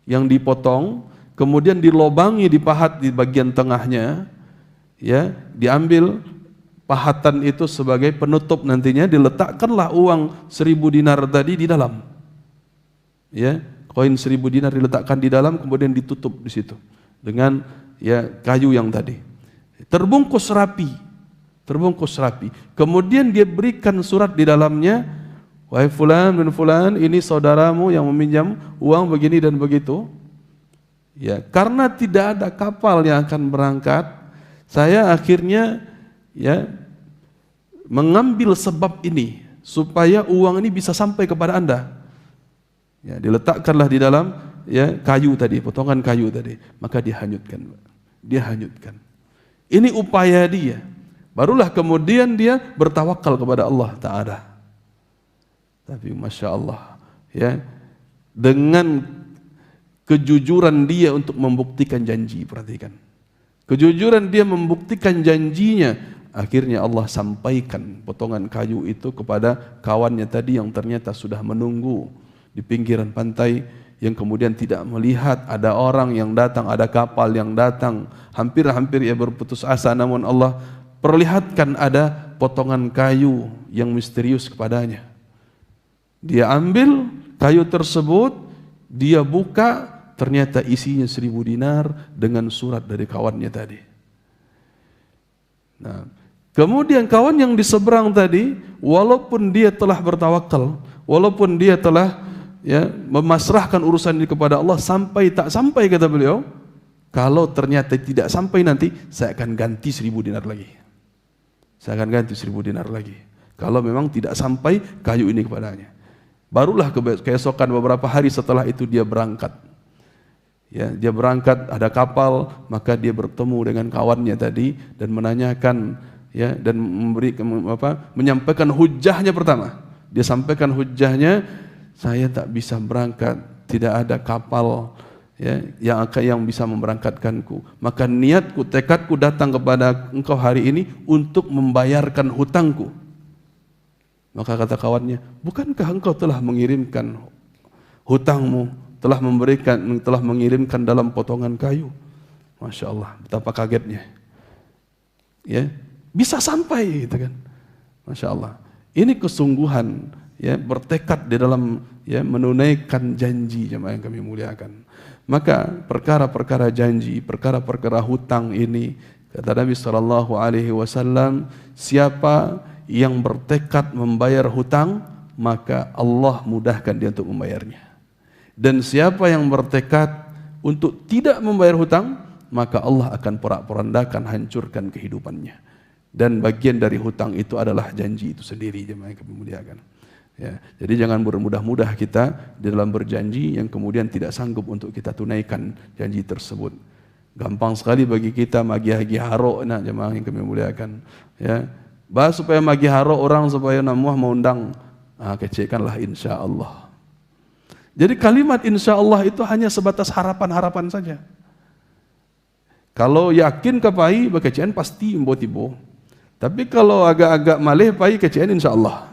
yang dipotong, kemudian dilobangi, dipahat di bagian tengahnya, ya, diambil pahatan itu sebagai penutup nantinya, diletakkanlah uang 1000 dinar tadi di dalam, ya. Koin 1000 dinar diletakkan di dalam, kemudian ditutup di situ dengan ya kayu yang tadi. Terbungkus rapi. Kemudian dia berikan surat di dalamnya, wahai fulan bin fulan, ini saudaramu yang meminjam uang begini dan begitu. Ya, karena tidak ada kapal yang akan berangkat, saya akhirnya ya mengambil sebab ini supaya uang ini bisa sampai kepada Anda. Ya, diletakkanlah di dalam ya kayu tadi, potongan kayu tadi, maka dihanyutkan. Ini upaya dia. Barulah kemudian dia bertawakal kepada Allah Ta'ala. Tapi masya Allah, ya, dengan kejujuran dia untuk membuktikan janji. Perhatikan, kejujuran dia membuktikan janjinya, akhirnya Allah sampaikan potongan kayu itu kepada kawannya tadi yang ternyata sudah menunggu di pinggiran pantai, yang kemudian tidak melihat ada orang yang datang, ada kapal yang datang. Hampir-hampir ia berputus asa, namun Allah perlihatkan ada potongan kayu yang misterius kepadanya. Dia ambil kayu tersebut, dia buka, ternyata isinya 1000 dinar dengan surat dari kawannya tadi. Nah, kemudian kawan yang di seberang tadi, walaupun dia telah bertawakal, walaupun dia telah memasrahkan urusan ini kepada Allah, sampai tak sampai, kata beliau, kalau ternyata tidak sampai nanti saya akan ganti 1000 dinar lagi. Saya akan ganti 1000 dinar lagi. Kalau memang tidak sampai kayu ini kepadanya. Barulah keesokan beberapa hari setelah itu dia berangkat. Ya, dia berangkat, ada kapal, maka dia bertemu dengan kawannya tadi dan menanyakan, ya, dan menyampaikan hujahnya pertama. Dia sampaikan hujahnya, saya tak bisa berangkat, tidak ada kapal, ya, yang bisa memberangkatkanku. Maka niatku, tekadku datang kepada engkau hari ini untuk membayarkan hutangku. Maka kata kawannya, bukankah engkau telah mengirimkan hutangmu, telah mengirimkan dalam potongan kayu? Masya Allah, betapa kagetnya. Ya, bisa sampai, gitu kan? Masya Allah. Ini kesungguhan, ya, bertekad di dalam, ya, menunaikan janji, jemaah yang kami muliakan. Maka perkara-perkara janji, perkara-perkara hutang ini, kata Nabi SAW, siapa yang bertekad membayar hutang, maka Allah mudahkan dia untuk membayarnya. Dan siapa yang bertekad untuk tidak membayar hutang, maka Allah akan porak-porandakan, hancurkan kehidupannya. Dan bagian dari hutang itu adalah janji itu sendiri, jemaah yang kami muliakan. Ya, jadi jangan bermudah-mudah kita di dalam berjanji yang kemudian tidak sanggup untuk kita tunaikan janji tersebut. Gampang sekali bagi kita magi-hagi haro, nah, jemaah yang kami muliakan. Ya, bahas supaya magi haro orang supaya namuah mengundang, kecilkanlah insya Allah. Jadi kalimat insya Allah itu hanya sebatas harapan-harapan saja. Kalau yakin kepai bekecian pasti imbo-tibo. Tapi kalau agak-agak malih pai kecian insya Allah.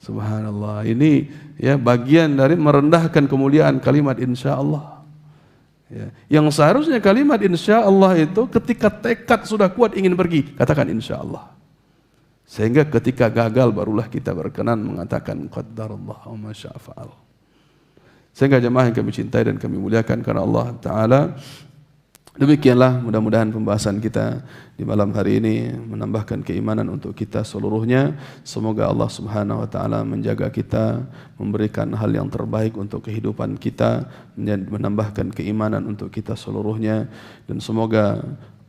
Subhanallah, ini, ya, bagian dari merendahkan kemuliaan kalimat insya Allah. Ya, yang seharusnya kalimat insya Allah itu ketika tekad sudah kuat ingin pergi, katakan insya Allah. Sehingga ketika gagal barulah kita berkenan mengatakan qaddarallah wa ma syaa fa'al. Sehingga jemaah yang kami cintai dan kami muliakan karena Allah Ta'ala, demikianlah mudah-mudahan pembahasan kita di malam hari ini menambahkan keimanan untuk kita seluruhnya. Semoga Allah Subhanahu wa taala menjaga kita, memberikan hal yang terbaik untuk kehidupan kita, menambahkan keimanan untuk kita seluruhnya, dan semoga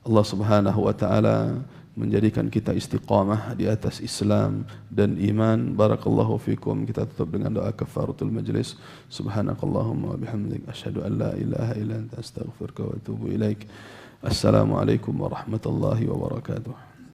Allah Subhanahu wa taala menjadikan kita istiqamah di atas Islam dan iman. Barakallahu fikum. Kita tutup dengan doa kafaratul majlis. Subhanakallahumma wa bihamdik asyhadu an la ilaha illa anta astaghfiruka wa atubu ilaik. Assalamualaikum warahmatullahi wabarakatuh.